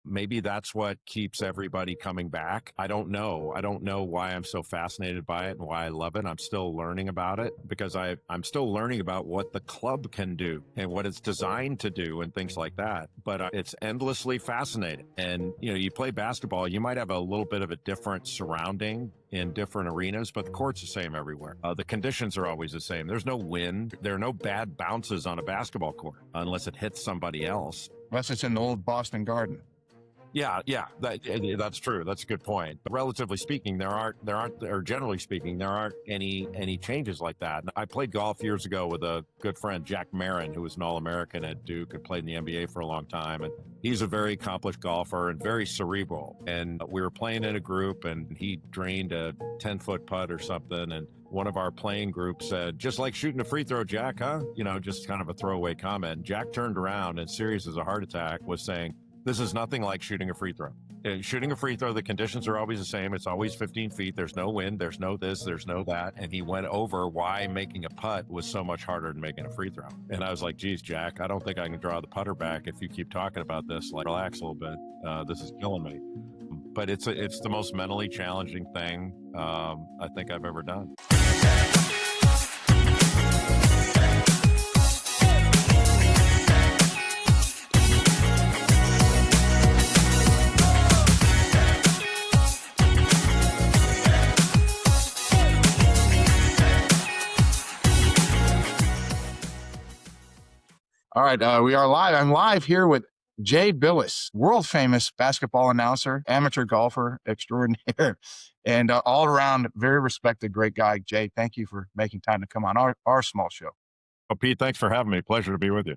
Maybe that's what keeps everybody coming back. I don't know. I don't know why I'm so fascinated by it and why I love it. I'm still learning about it because I'm still learning about what the club can do and what it's designed to do and things like that. But it's endlessly fascinating. And, you play basketball, you might have a little bit of a different surrounding in different arenas, but the court's the same everywhere. The conditions are always the same. There's no wind. There are no bad bounces on a basketball court unless it hits somebody else. Unless it's in the old Boston Garden. Yeah, that's true. That's a good point. But relatively speaking, or generally speaking, there aren't any changes like that. I played golf years ago with a good friend, Jack Marin, who was an All-American at Duke and played in the NBA for a long time. And he's a very accomplished golfer and very cerebral. And we were playing in a group, and he drained a 10-foot putt or something. And one of our playing group said, "Just like shooting a free throw, Jack, huh?" Just kind of a throwaway comment. And Jack turned around and, serious as a heart attack, was saying, "This is nothing like shooting a free throw. Shooting a free throw, the conditions are always the same. It's always 15 feet. There's no wind. There's no this. There's no that." And he went over why making a putt was so much harder than making a free throw. And I was like, "Geez, Jack, I don't think I can draw the putter back if you keep talking about this. Like, relax a little bit. This is killing me." But it's the most mentally challenging thing I think I've ever done. All right, we are live. I'm live here with Jay Bilas, world famous basketball announcer, amateur golfer extraordinaire, and all around very respected, great guy. Jay, thank you for making time to come on our small show. Well, Pete, thanks for having me. Pleasure to be with you.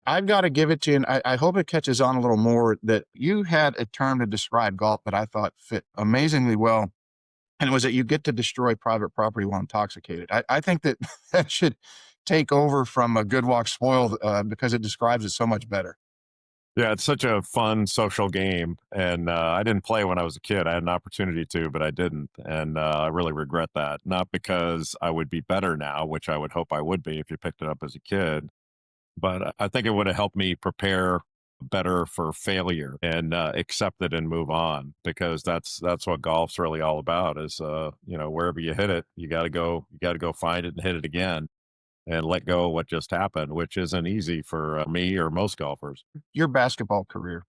I've got to give it to you, and I hope it catches on a little more, that you had a term to describe golf that I thought fit amazingly well. And it was that you get to destroy private property while intoxicated. I think that that should take over from a good walk spoiled because it describes it so much better. Yeah, it's such a fun social game. And I didn't play when I was a kid. I had an opportunity to, but I didn't. And I really regret that. Not because I would be better now, which I would hope I would be if you picked it up as a kid, but I think it would have helped me prepare better for failure and accept it and move on, because that's what golf's really all about is, wherever you hit it, you got to go find it and hit it again and let go of what just happened, which isn't easy for me or most golfers. Your basketball career,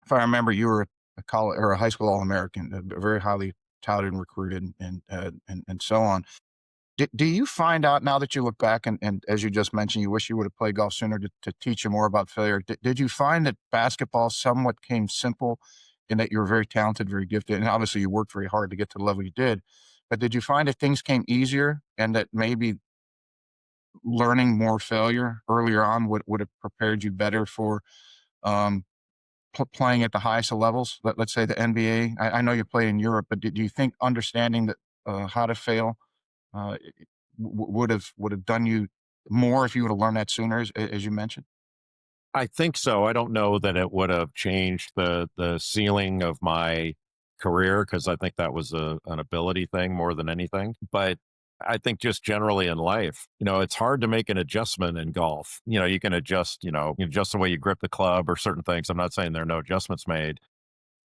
if I remember, you were a college or a high school All-American, very highly touted and recruited, and so on. Do you find out now that you look back and as you just mentioned, you wish you would have played golf sooner to teach you more about failure? Did you find that basketball somewhat came simple in that you were very talented, very gifted, and obviously you worked very hard to get to the level you did, but did you find that things came easier and that maybe learning more failure earlier on would have prepared you better for um, playing at the highest of levels? Let's say the NBA. I know you play in Europe, but do you think understanding that how to fail uh, would have done you more if you would have learned that sooner, as you mentioned? I think so. I don't know that it would have changed the ceiling of my career, because I think that was an ability thing more than anything. But I think just generally in life, it's hard to make an adjustment in golf. You can adjust, you adjust the way you grip the club or certain things. I'm not saying there are no adjustments made,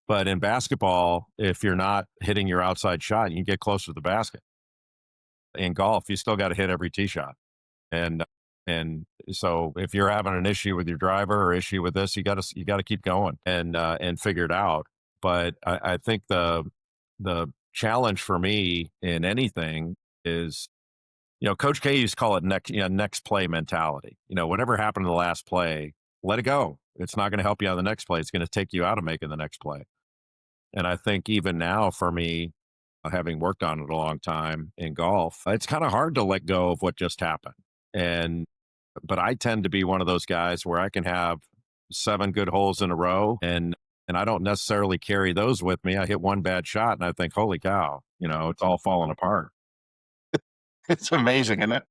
but in basketball, if you're not hitting your outside shot, you can get closer to the basket. In golf, you still got to hit every tee shot. And and so if you're having an issue with your driver or issue with this, you got to keep going and figure it out. But I think the challenge for me in anything is, Coach K used to call it next play mentality. Whatever happened to the last play, let it go. It's not going to help you on the next play. It's going to take you out of making the next play. And I think even now for me, having worked on it a long time in golf, it's kind of hard to let go of what just happened. And but I tend to be one of those guys where I can have 7 good holes in a row, and I don't necessarily carry those with me. I hit one bad shot and I think, holy cow, it's all falling apart. It's amazing, isn't it?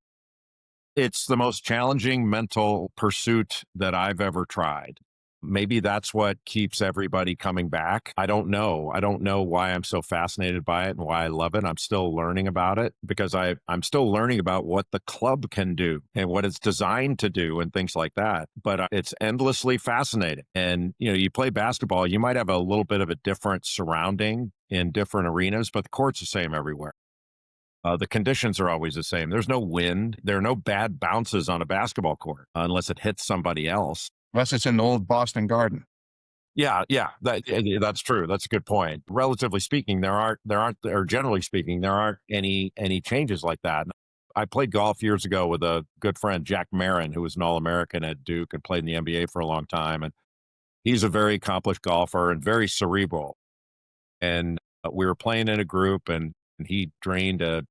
It's the most challenging mental pursuit that I've ever tried. Maybe that's what keeps everybody coming back. I don't know. I don't know why I'm so fascinated by it and why I love it. I'm still learning about it because I'm still learning about what the club can do and what it's designed to do and things like that. But it's endlessly fascinating. And, you play basketball, you might have a little bit of a different surrounding in different arenas, but the court's the same everywhere. The conditions are always the same. There's no wind. There are no bad bounces on a basketball court unless it hits somebody else. Unless it's in the old Boston Garden. Yeah, yeah, that's true. That's a good point. Relatively speaking, or generally speaking, there aren't any changes like that. I played golf years ago with a good friend, Jack Marin, who was an All-American at Duke and played in the NBA for a long time. And he's a very accomplished golfer and very cerebral. And we were playing in a group, and he drained a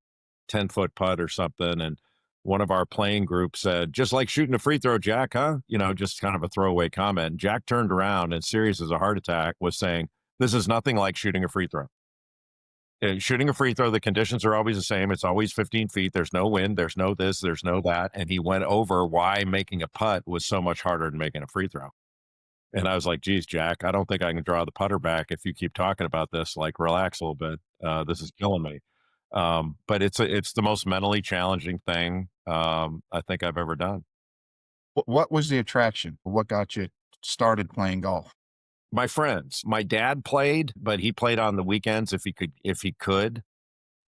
10-foot putt or something. And one of our playing group said, just like shooting a free throw, Jack, huh? Just kind of a throwaway comment. And Jack turned around and, serious as a heart attack, was saying, this is nothing like shooting a free throw. Shooting a free throw, the conditions are always the same. It's always 15 feet. There's no wind. There's no this. There's no that. And he went over why making a putt was so much harder than making a free throw. And I was like, geez, Jack, I don't think I can draw the putter back if you keep talking about this. Like, relax a little bit. This is killing me. But it's the most mentally challenging thing I think I've ever done. What was the attraction? What got you started playing golf? My friends, my dad played, but he played on the weekends if he could.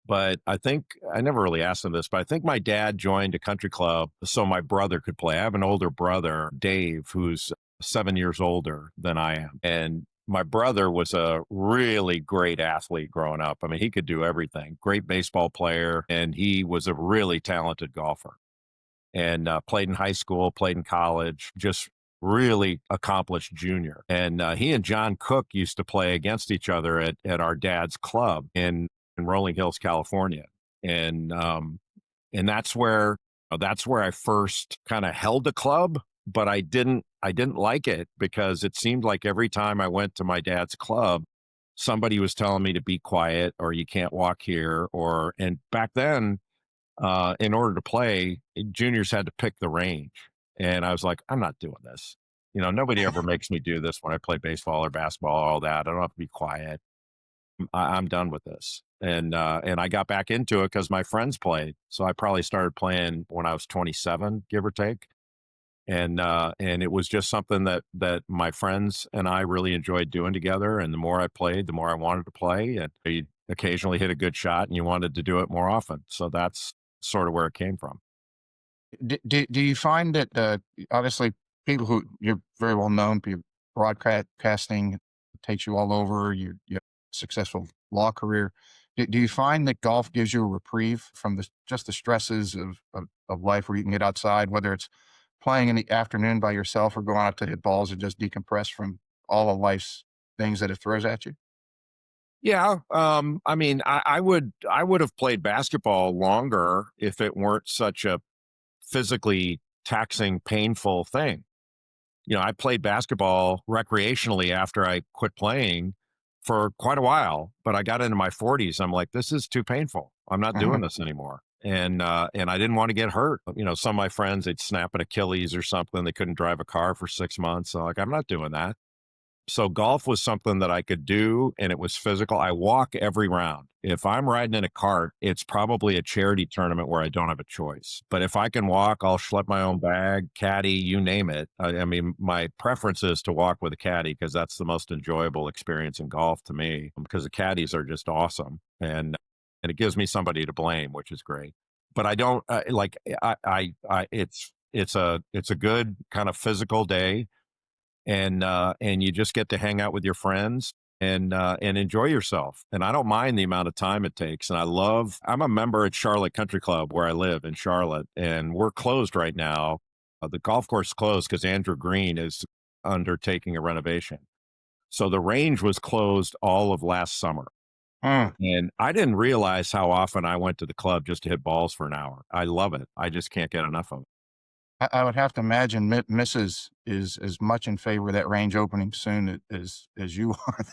But I think I never really asked him this, but I think my dad joined a country club so my brother could play. I have an older brother, Dave, who's 7 years older than I am. And my brother was a really great athlete growing up. I mean, he could do everything. Great baseball player, and he was a really talented golfer. And played in high school, played in college, just really accomplished junior. And he and John Cook used to play against each other at our dad's club in Rolling Hills, California. And that's where I first kind of held a club, but I didn't like it because it seemed like every time I went to my dad's club, somebody was telling me to be quiet or you can't walk here. And back then, in order to play, juniors had to pick the range. And I was like, I'm not doing this. Nobody ever makes me do this when I play baseball or basketball, all that. I don't have to be quiet. I'm done with this. And I got back into it because my friends played. So I probably started playing when I was 27, give or take. And it was just something that my friends and I really enjoyed doing together. And the more I played, the more I wanted to play. And you occasionally hit a good shot, and you wanted to do it more often. So that's sort of where it came from. Do you find that obviously people who you're very well known, people broadcasting takes you all over. You have a successful law career. Do you find that golf gives you a reprieve from just the stresses of life, where you can get outside, whether it's playing in the afternoon by yourself or going out to hit balls and just decompress from all of life's things that it throws at you? Yeah. I mean, I would have played basketball longer if it weren't such a physically taxing, painful thing. I played basketball recreationally after I quit playing for quite a while, but I got into my 40s. I'm like, this is too painful. I'm not Mhm. doing this anymore. And I didn't want to get hurt. Some of my friends, they'd snap an Achilles or something. They couldn't drive a car for 6 months. So like, I'm not doing that. So golf was something that I could do, and it was physical. I walk every round. If I'm riding in a cart, it's probably a charity tournament where I don't have a choice. But if I can walk, I'll schlep my own bag, caddy, you name it. I mean, my preference is to walk with a caddy because that's the most enjoyable experience in golf to me, because the caddies are just awesome, and it gives me somebody to blame, which is great. But I don't like it's a good kind of physical day, and you just get to hang out with your friends and enjoy yourself. And I don't mind the amount of time it takes. And I'm a member at Charlotte Country Club where I live in Charlotte, and we're closed right now. The golf course closed because Andrew Green is undertaking a renovation. So the range was closed all of last summer. Mm. And I didn't realize how often I went to the club just to hit balls for an hour. I love it. I just can't get enough of it. I would have to imagine Mrs. is as much in favor of that range opening soon as you are.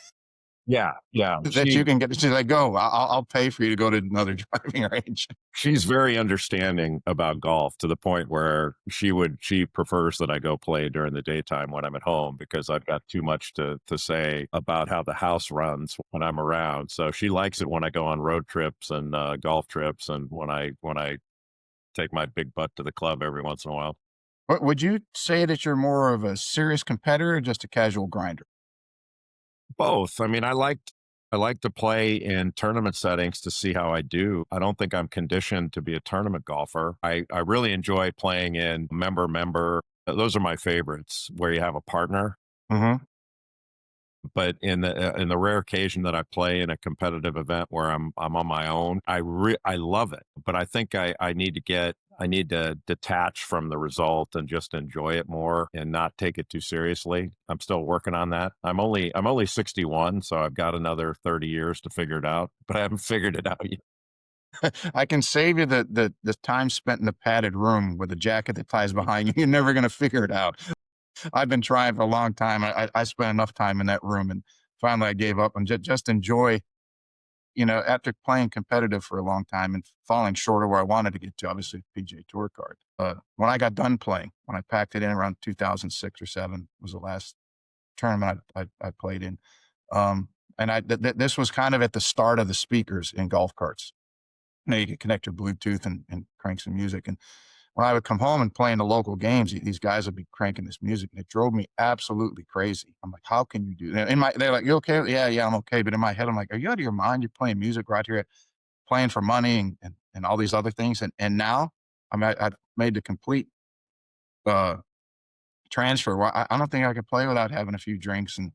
Yeah, yeah. that you can get. She's like, "Go, I'll pay for you to go to another driving range." She's very understanding about golf to the point where she prefers that I go play during the daytime when I'm at home because I've got too much to say about how the house runs when I'm around. So she likes it when I go on road trips and golf trips, and when I take my big butt to the club every once in a while. Would you say that you're more of a serious competitor or just a casual grinder? Both. I mean, I like to play in tournament settings to see how I do. I don't think I'm conditioned to be a tournament golfer. I really enjoy playing in member. Those are my favorites where you have a partner. Mhm. But in the rare occasion that I play in a competitive event where I'm on my own, I love it. But I think I need to detach from the result and just enjoy it more and not take it too seriously. I'm still working on that. I'm only 61, so I've got another 30 years to figure it out, but I haven't figured it out yet. I can save you the time spent in the padded room with a jacket that ties behind you. You're never gonna figure it out. I've been trying for a long time. I spent enough time in that room, and finally I gave up and just enjoy, after playing competitive for a long time and falling short of where I wanted to get to, obviously PGA Tour card. When I got done playing, when I packed it in around 2006 or 7 was the last tournament I played in. Um, and this was kind of at the start of the speakers in golf carts. You could connect your Bluetooth and crank some music. And when I would come home and play in the local games, these guys would be cranking this music, and it drove me absolutely crazy. I'm like, "How can you do that?" They're like, "You okay?" "Yeah, yeah, I'm okay." But in my head, I'm like, "Are you out of your mind? You're playing music right here, playing for money and all these other things." And now, I've made the complete uh, transfer. Where I don't think I could play without having a few drinks and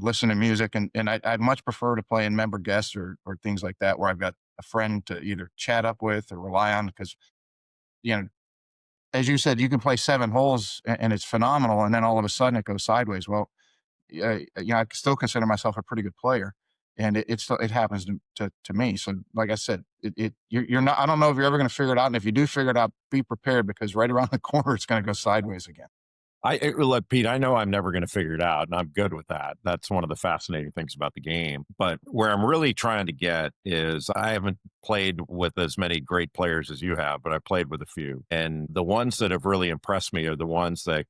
listen to music. And I'd much prefer to play in member guests or things like that, where I've got a friend to either chat up with or rely on because you know as you said, you can play 7 holes and it's phenomenal, and then all of a sudden it goes sideways. Well, I still consider myself a pretty good player, and it happens to me. So, like I said, you're not. I don't know if you're ever going to figure it out, and if you do figure it out, be prepared because right around the corner it's going to go sideways again. Look, Pete, I know I'm never going to figure it out, and I'm good with that. That's one of the fascinating things about the game. But where I'm really trying to get is I haven't played with as many great players as you have, but I've played with a few. And the ones that have really impressed me are the ones that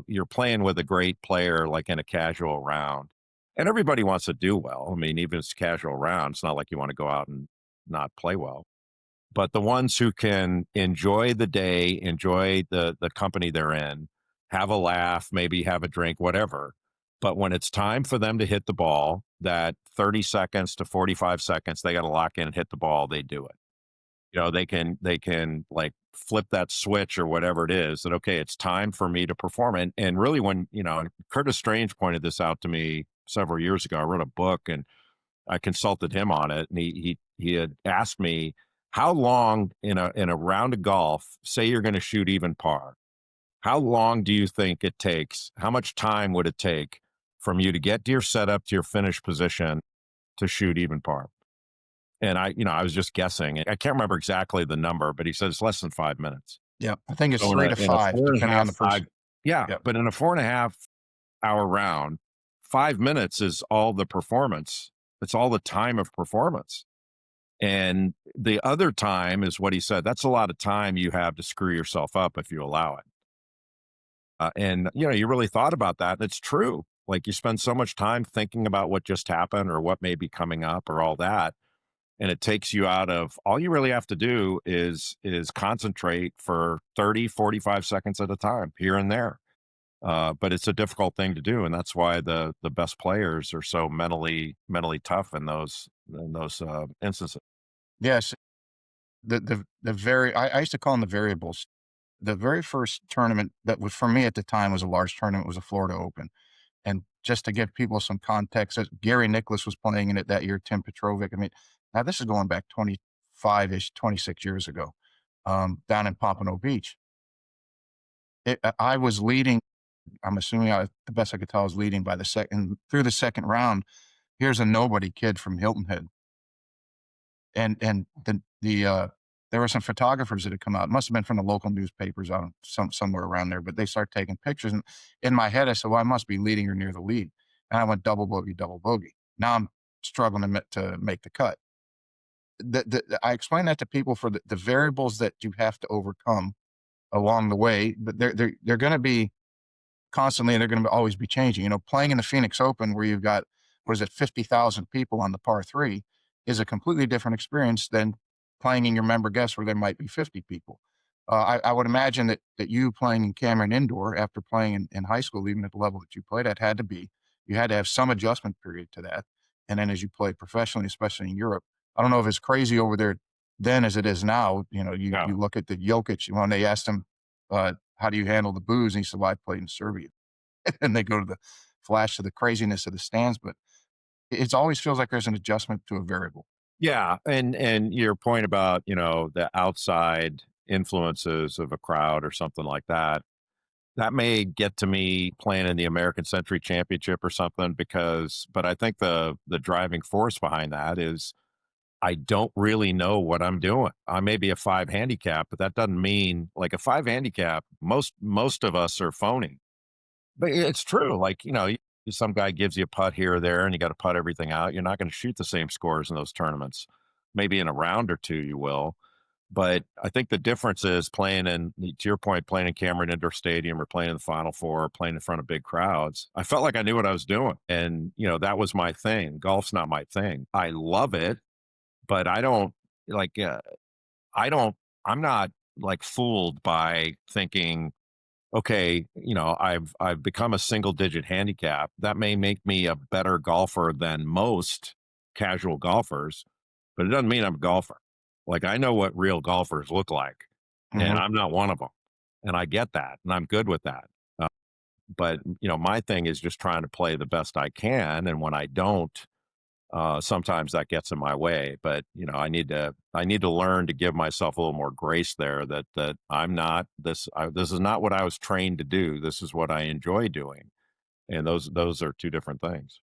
you're playing with a great player like in a casual round. And everybody wants to do well. I mean, even if it's a casual round, it's not like you want to go out and not play well, but the ones who can enjoy the day, enjoy the company they're in, have a laugh, maybe have a drink, whatever. But when it's time for them to hit the ball, that 30 seconds to 45 seconds, they got to lock in and hit the ball, they do it. They can like flip that switch or whatever it is that, okay, it's time for me to perform. And really when Curtis Strange pointed this out to me several years ago, I wrote a book and I consulted him on it, and he had asked me how long in a round of golf, say you're going to shoot even par, how long do you think it takes? How much time would it take from you to get to your setup to your finish position to shoot even par? And I was just guessing. I can't remember exactly the number, but he said it's less than 5 minutes. Yeah, I think it's So 3 to in a 5 four and a depending on half, the person. yeah, Yep. but in a 4.5 hour round, 5 minutes is all the performance. It's all the time of performance. And the other time is what he said. That's a lot of time you have to screw yourself up if you allow it. And you really thought about that. And it's true. Like you spend so much time thinking about what just happened or what may be coming up or all that. And it takes you out of all you really have to do is concentrate for 30, 45 seconds at a time here and there. But it's a difficult thing to do. And that's why the best players are so mentally tough in those instances. Yes, the very I used to call them the variables. The very first tournament that was for me at the time was a large tournament was a Florida Open. And just to give people some context, Gary Nicholas was playing in it that year, Tim Petrovic. I mean, now this is going back 25-ish, 26 years ago, down in Pompano Beach. I was leading. I'm assuming the best I could tell, I was leading by the second through the second round. Here's a nobody kid from Hilton Head, and there were some photographers that had come out. It must have been from the local newspapers on somewhere around there, but they started taking pictures. And in my head, I said, "Well, I must be leading or near the lead." And I went double bogey, double bogey. Now I'm struggling to make the cut. I explain that to people for the variables that you have to overcome along the way, but they're going to be constantly, and they're going to always be changing. You know, playing in the Phoenix Open where you've got, what is it, 50,000 people on the par three is a completely different experience than playing in your member guest where there might be 50 people. I would imagine that you playing in Cameron Indoor after playing in high school, even at the level that you played at, you had to have some adjustment period to that. And then as you play professionally, especially in Europe, I don't know if it's crazy over there then as it is now. You know, Yeah. you look at the Jokic when they asked him, how do you handle the booze? And he said, well, I played in Serbia. And they go to the flash of the craziness of the stands, but it always feels like there's an adjustment to a variable. Yeah, and your point about, the outside influences of a crowd or something like that, that may get to me playing in the American Century Championship or something but I think the driving force behind that is I don't really know what I'm doing. I may be a 5 handicap, but that doesn't mean like a 5 handicap, most of us are phony. But it's true. Like, some guy gives you a putt here or there and you got to putt everything out. You're not going to shoot the same scores in those tournaments. Maybe in a round or two you will. But I think the difference is playing to your point, playing in Cameron Indoor Stadium or playing in the Final Four, or playing in front of big crowds. I felt like I knew what I was doing. And, that was my thing. Golf's not my thing. I love it, but I don't like, I don't, I'm not like fooled by thinking, okay, I've become a single digit handicap. That may make me a better golfer than most casual golfers, but it doesn't mean I'm a golfer. Like I know what real golfers look like, and Mhm. I'm not one of them. And I get that, and I'm good with that. But my thing is just trying to play the best I can, and when I don't, sometimes that gets in my way. But I need to learn to give myself a little more grace there. That I'm not this. This is not what I was trained to do. This is what I enjoy doing, and those are two different things.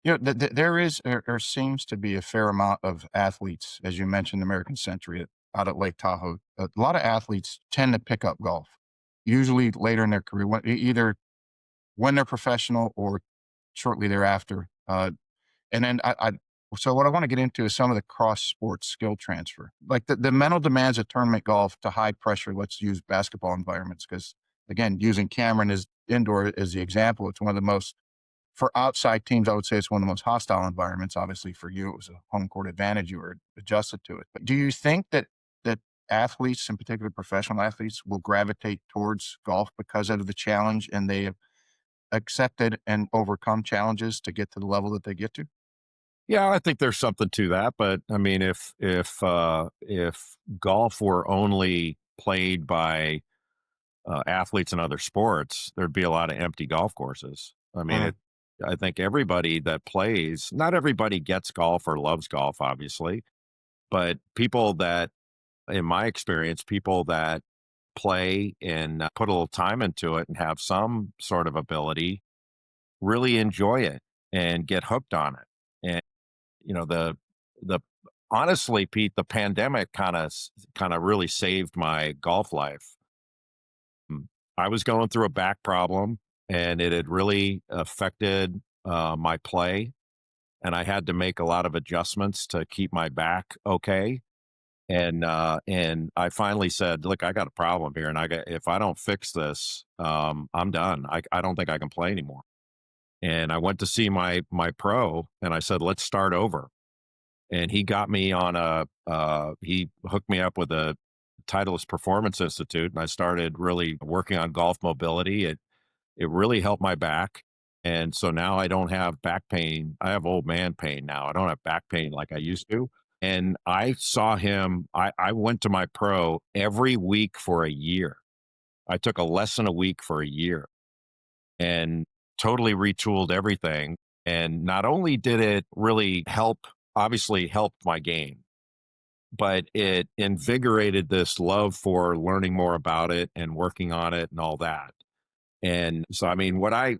You know, there is or seems to be a fair amount of athletes, as you mentioned, American Century out at Lake Tahoe. A lot of athletes tend to pick up golf, usually later in their career, either when they're professional or shortly thereafter. And then so what I want to get into is some of the cross sports skill transfer, like the mental demands of tournament golf to high pressure. Let's use basketball environments because, again, using Cameron as indoor as the example, it's one of the most for outside teams. I would say it's one of the most hostile environments. Obviously, for you, it was a home court advantage. You were adjusted to it. But do you think that athletes, in particular professional athletes, will gravitate towards golf because of the challenge and they have accepted and overcome challenges to get to the level that they get to? Yeah, I think there's something to that. But I mean, if golf were only played by athletes in other sports, there'd be a lot of empty golf courses. I mean, Mhm. I think everybody that plays, not everybody gets golf or loves golf, obviously, but people that, in my experience, people that play and put a little time into it and have some sort of ability really enjoy it and get hooked on it. And, the, honestly, Pete, the pandemic kind of really saved my golf life. Mm. I was going through a back problem and it had really affected my play. And I had to make a lot of adjustments to keep my back okay. And I finally said, look, I got a problem here. And if I don't fix this, I'm done. I don't think I can play anymore. And I went to see my pro and I said, let's start over. And he got me on he hooked me up with a Titleist Performance Institute, and I started really working on golf mobility. It really helped my back, and so now I don't have back pain. I have old man pain now. I don't have back pain like I used to. And I saw him. I went to my pro every week for a year. I took a lesson a week for a year, and totally retooled everything. And not only did it really obviously helped my game, but it invigorated this love for learning more about it and working on it and all that. And so, I mean, what I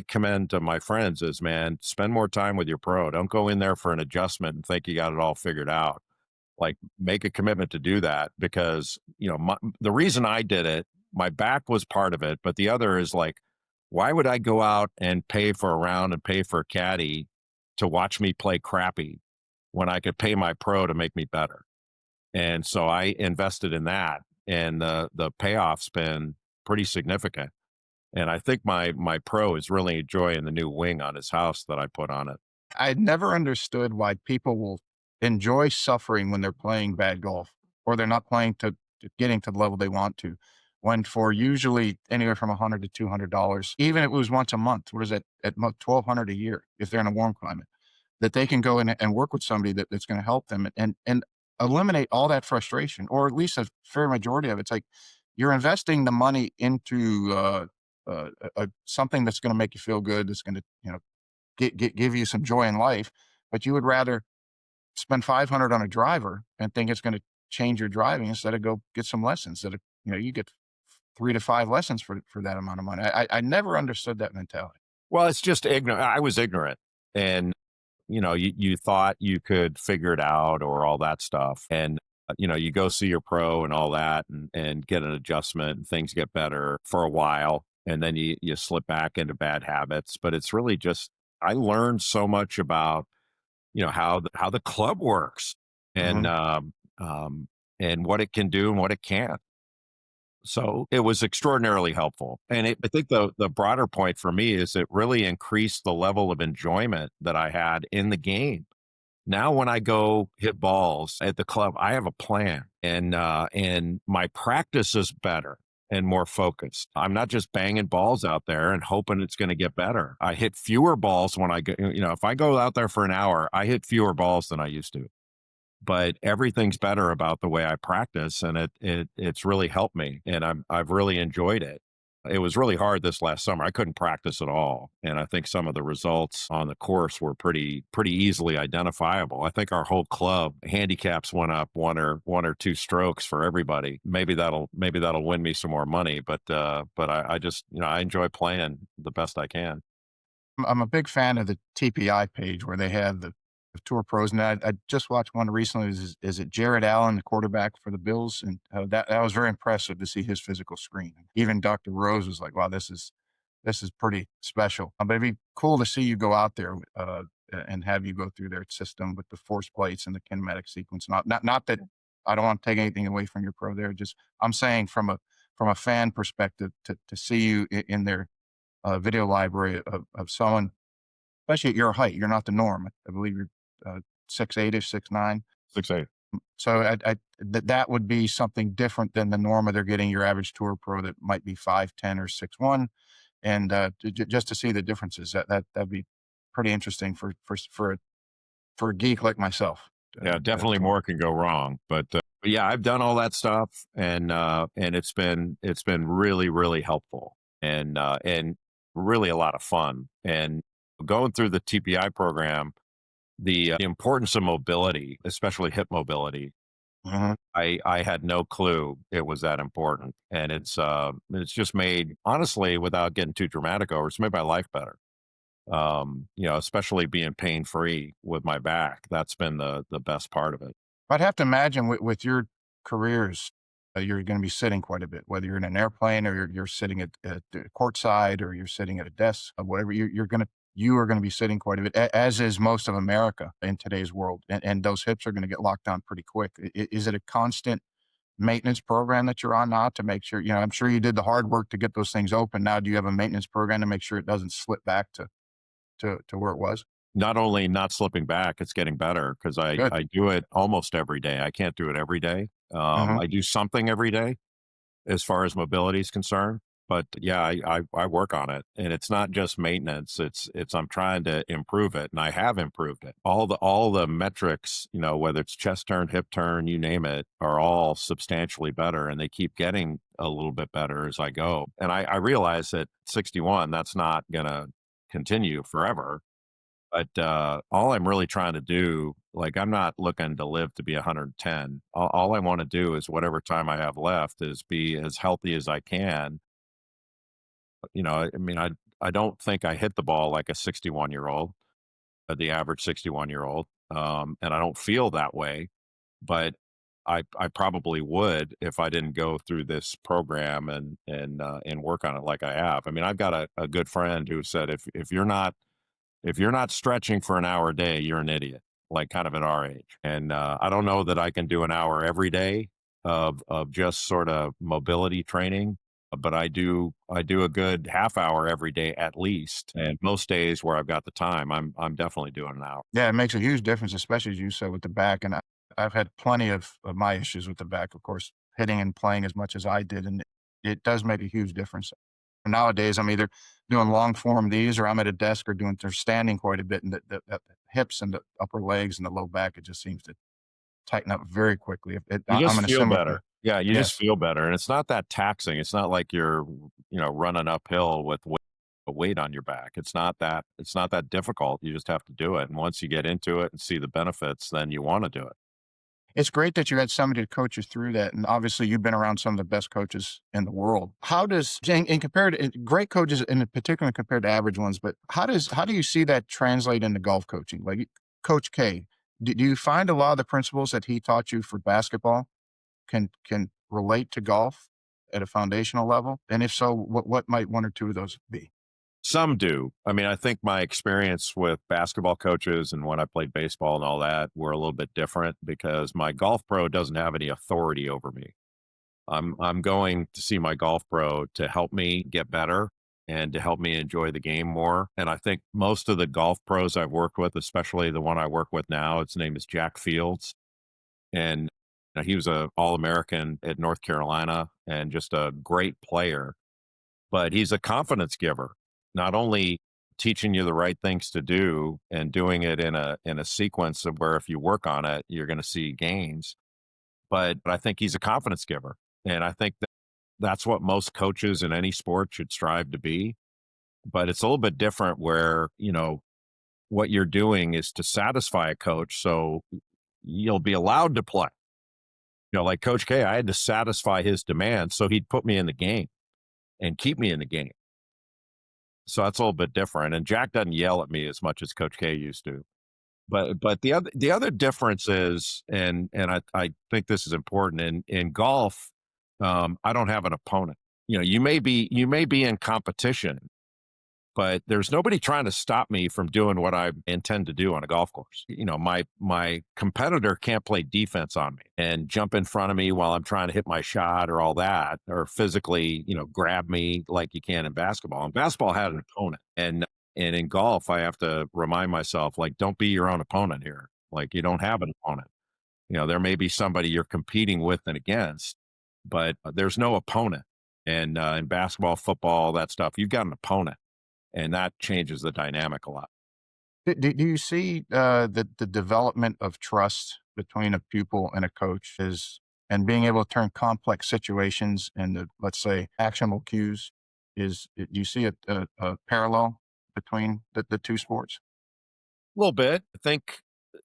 commend to my friends is, man, spend more time with your pro. Don't go in there for an adjustment and think you got it all figured out. Like, make a commitment to do that because the reason I did it, my back was part of it, but the other is like, why would I go out and pay for a round and pay for a caddy to watch me play crappy when I could pay my pro to make me better. And so I invested in that, and the payoff's been pretty significant. And I think my pro is really enjoying the new wing on his house that I put on it. I never understood why people will enjoy suffering when they're playing bad golf or they're not playing to getting to the level they want to. When for usually anywhere from 100 to $200, even if it was once a month, what is it at 1,200 a year if they're in a warm climate, that they can go in and work with somebody that's going to help them and eliminate all that frustration, or at least a fair majority of it. It's like you're investing the money into something that's going to make you feel good, that's going to give you some joy in life, but you would rather spend 500 on a driver and think it's going to change your driving instead of go get some lessons that you get 3 to 5 lessons for that amount of money. I never understood that mentality. Well, it's just ignorant. I was ignorant, and you thought you could figure it out or all that stuff, and you go see your pro and all that, and get an adjustment, and things get better for a while, and then you slip back into bad habits. But it's really just I learned so much about how the club works, and Mhm. and what it can do and what it can't. So it was extraordinarily helpful. And I think the broader point for me is it really increased the level of enjoyment that I had in the game. Now, when I go hit balls at the club, I have a plan, and my practice is better and more focused. I'm not just banging balls out there and hoping it's going to get better. I hit fewer balls when I go. If I go out there for an hour, I hit fewer balls than I used to, but everything's better about the way I practice, and it's really helped me, and I've really enjoyed it. It was really hard this last summer. I couldn't practice at all, and I think some of the results on the course were pretty easily identifiable. I think our whole club handicaps went up one or two strokes for everybody. Maybe that'll win me some more money, but I just I enjoy playing the best I can. I'm a big fan of the TPI page where they have the tour pros. And I just watched one recently. Is it Jared Allen, the quarterback for the Bills? And that was very impressive to see his physical screen. Even Dr. Rose was like, wow, this is pretty special. But it'd be cool to see you go out there and have you go through their system with the force plates and the kinematic sequence. Not that I don't want to take anything away from your pro there. Just I'm saying from a fan perspective to see you in their video library of someone, especially at your height. You're not the norm. I believe you're 6'8" ish, 6'9". 6'8". So that would be something different than the norm of they're getting your average tour pro that might be 5'10" or 6'1", and just to see the differences, that'd be pretty interesting for a geek like myself. Yeah, definitely more can go wrong, but yeah, I've done all that stuff, and it's been really helpful, and really a lot of fun. And going through the TPI program, the importance of mobility, especially hip mobility, Mhm. I had no clue it was that important, and it's just made, honestly, without getting too dramatic over, it's made my life better. Especially being pain free with my back. That's been the best part of it. I'd have to imagine with your careers, you're going to be sitting quite a bit, whether you're in an airplane or you're sitting at the courtside or you're sitting at a desk, whatever. You are going to be sitting quite a bit, as is most of America in today's world, and those hips are going to get locked down pretty quick. Is it a constant maintenance program that you're on now to make sure? I'm sure you did the hard work to get those things open. Now, do you have a maintenance program to make sure it doesn't slip back to where it was? Not only not slipping back, it's getting better because I Good. I do it almost every day. I can't do it every day. Hmm. I do something every day as far as mobility is concerned. But yeah, I work on it, and it's not just maintenance. It's I'm trying to improve it, and I have improved it. All the metrics, whether it's chest turn, hip turn, you name it, are all substantially better, and they keep getting a little bit better as I go. And I realize that 61, that's not gonna continue forever. But all I'm really trying to do, like, I'm not looking to live to be 110. All I want to do is whatever time I have left is be as healthy as I can. I mean, I don't think I hit the ball like a 61-year-old, the average 61-year-old, and I don't feel that way. But I probably would if I didn't go through this program and work on it like I have. I mean, I've got a good friend who said if you're not If you're not stretching for an hour a day, you're an idiot, like kind of at our age. And I don't know that I can do an hour every day of just sort of mobility training, but I do a good half hour every day at least. And most days where I've got the time, I'm definitely doing an hour. Yeah, it makes a huge difference, especially as you said with the back. And I've had plenty of my issues with the back, of course, hitting and playing as much as I did, and it does make a huge difference. Nowadays, I'm either doing long form these, or I'm at a desk or doing or standing quite a bit, and the hips and the upper legs and the low back, it just seems to tighten up very quickly. You I'm just in a feel similar. better. Yeah, you just Yes. feel better, and it's not that taxing. It's not like you're, running uphill with a weight on your back. It's not that difficult. You just have to do it, and once you get into it and see the benefits, then you wanna do it. It's great that you had somebody to coach you through that, and obviously you've been around some of the best coaches in the world. How does in compared to great coaches in particular compared to average ones, but how do you see that translate into golf coaching? Like Coach K, do you find a lot of the principles that he taught you for basketball can relate to golf at a foundational level? And if so, what might one or two of those be? Some do. I mean, I think my experience with basketball coaches and when I played baseball and all that were a little bit different because my golf pro doesn't have any authority over me. I'm going to see my golf pro to help me get better and to help me enjoy the game more. And I think most of the golf pros I've worked with, especially the one I work with now, its name is Jack Fields, and he was a All American at North Carolina and just a great player. But he's a confidence giver, not only teaching you the right things to do and doing it in a sequence of where if you work on it, you're going to see gains. But I think he's a confidence giver, and I think that's what most coaches in any sport should strive to be. But it's a little bit different where, what you're doing is to satisfy a coach. So you'll be allowed to play. Like Coach K, I had to satisfy his demands. So he'd put me in the game and keep me in the game. So that's a little bit different. And Jack doesn't yell at me as much as Coach K used to. But the other difference is, and I think this is important in golf, I don't have an opponent. You may be in competition, but there's nobody trying to stop me from doing what I intend to do on a golf course. My competitor can't play defense on me and jump in front of me while I'm trying to hit my shot or all that, or physically, grab me like you can in basketball. And basketball had an opponent. And in golf, I have to remind myself, like, don't be your own opponent here. Like, you don't have an opponent. There may be somebody you're competing with and against, but there's no opponent. And in basketball, football, that stuff, you've got an opponent, and that changes the dynamic a lot. Do you see the development of trust between a pupil and a coach is and being able to turn complex situations into, let's say, actionable cues? Do you see a parallel between the two sports? A little bit. I think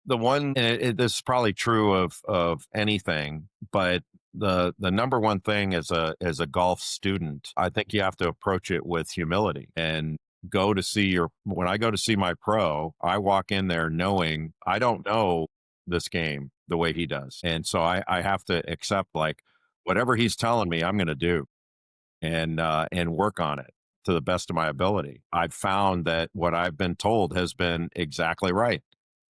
the one, and this is probably true of anything, but the number one thing as a golf student, I think you have to approach it with humility and when I go to see my pro, I walk in there knowing I don't know this game the way he does. And so I have to accept, like, whatever he's telling me, I'm going to do and work on it to the best of my ability. I've found that what I've been told has been exactly right.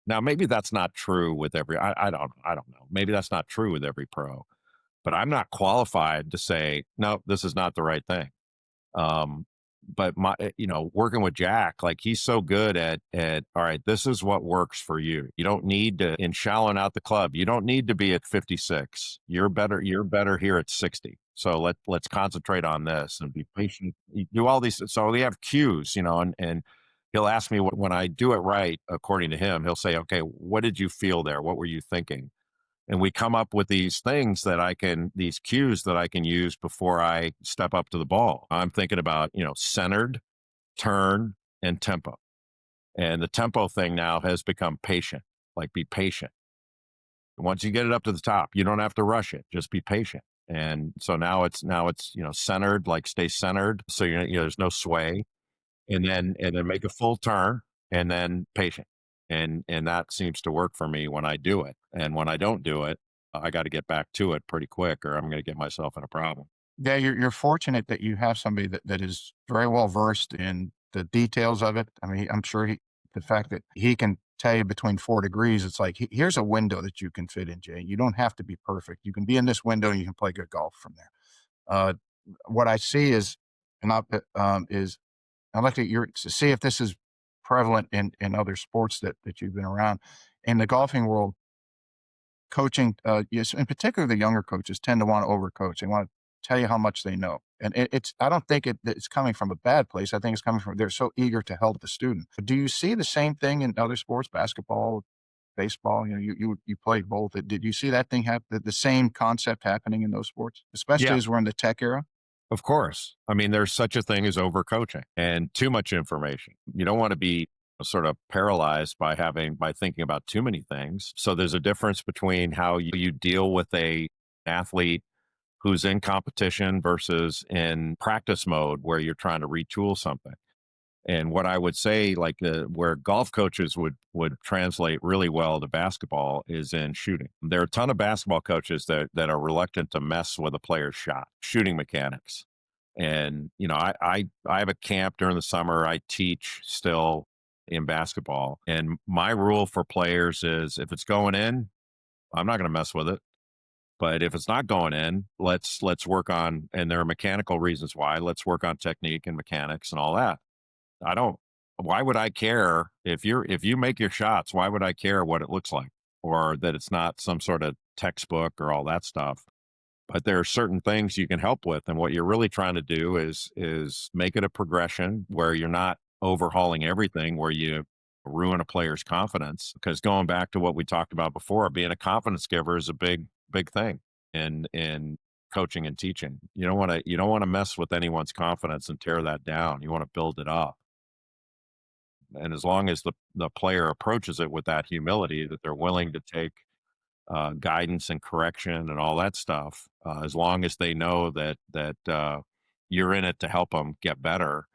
Now, maybe that's not true with every. I don't know. Maybe that's not true with every pro, but I'm not qualified to say no. This is not the right thing. Um, but working with Jack, like, he's so good at all right, this is what works for you. You don't need to in shallowing out the club. You don't need to be at 56. You're better here at 60. So let's concentrate on this and be patient. You do all these. So we have cues, and he'll ask me when I do it right, according to him, he'll say, okay, what did you feel there? What were you thinking? And we come up with these cues that I can use before I step up to the ball. I'm thinking about, centered, turn, and tempo. And the tempo thing now has become patient. Like, be patient. Once you get it up to the top, you don't have to rush it. Just be patient. And so now it's centered, like, stay centered. So there's no sway, and then make a full turn, and then patient. And that seems to work for me when I do it. And when I don't do it, I got to get back to it pretty quick, or I'm going to get myself in a problem. Yeah, you're fortunate that you have somebody that is very well versed in the details of it. I mean, I'm sure the fact that he can tell you between 4 degrees, it's like, here's a window that you can fit in, Jay. You don't have to be perfect. You can be in this window and you can play good golf from there. Uh, what I see is, and is I'd like to see if this is prevalent in other sports that you've been around. In the golfing world, coaching, yes, in particular, the younger coaches tend to want to overcoach. They want to tell you how much they know, and it's. I don't think it's coming from a bad place. I think it's coming from they're so eager to help the student. Do you see the same thing in other sports, basketball, baseball? You know, you played both. Did you see that thing happen? The same concept happening in those sports, especially Yeah, as we're in the tech era? of course. I mean, there's such a thing as overcoaching and too much information. You don't want to be sort of paralyzed by thinking about too many things. So there's a difference between how you deal with a athlete who's in competition versus in practice mode where you're trying to retool something. And what I would say, like where golf coaches would translate really well to basketball, is in shooting. There are a ton of basketball coaches that are reluctant to mess with a player's shot, shooting mechanics. And I have a camp during the summer. I teach still in basketball, and my rule for players is if it's going in, I'm not going to mess with it. But if it's not going in, let's work on. And there are mechanical reasons why. Let's work on technique and mechanics and all that. I don't why would I care if you make your shots, why would I care what it looks like or that it's not some sort of textbook or all that stuff? But there are certain things you can help with, and what you're really trying to do is make it a progression where you're not overhauling everything where you ruin a player's confidence, because going back to what we talked about before, being a confidence giver is a big thing in coaching and teaching. You don't want to mess with anyone's confidence and tear that down. You want to build it up. And as long as the player approaches it with that humility, that they're willing to take guidance and correction and all that stuff, as long as they know that you're in it to help them get better.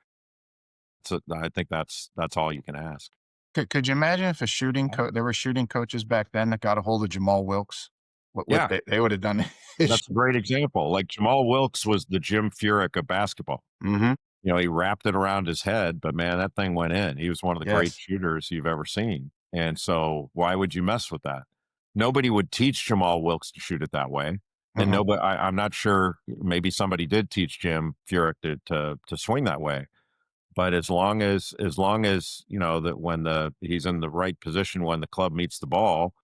So I think that's all you can ask. Could you imagine if there were shooting coaches back then that got a hold of Jamal Wilkes? What Yeah, they would have done? that's a great example. Like Jamal Wilkes was the Jim Furyk of basketball. Mm-hmm. He wrapped it around his head, but man, that thing went in. He was one of the great Yes. shooters you've ever seen. And so why would you mess with that? Nobody would teach Jamal Wilkes to shoot it that way. And Uh-uh. I'm not sure, maybe somebody did teach Jim Furyk to swing that way. But as long as that when he's in the right position when the club meets the ball,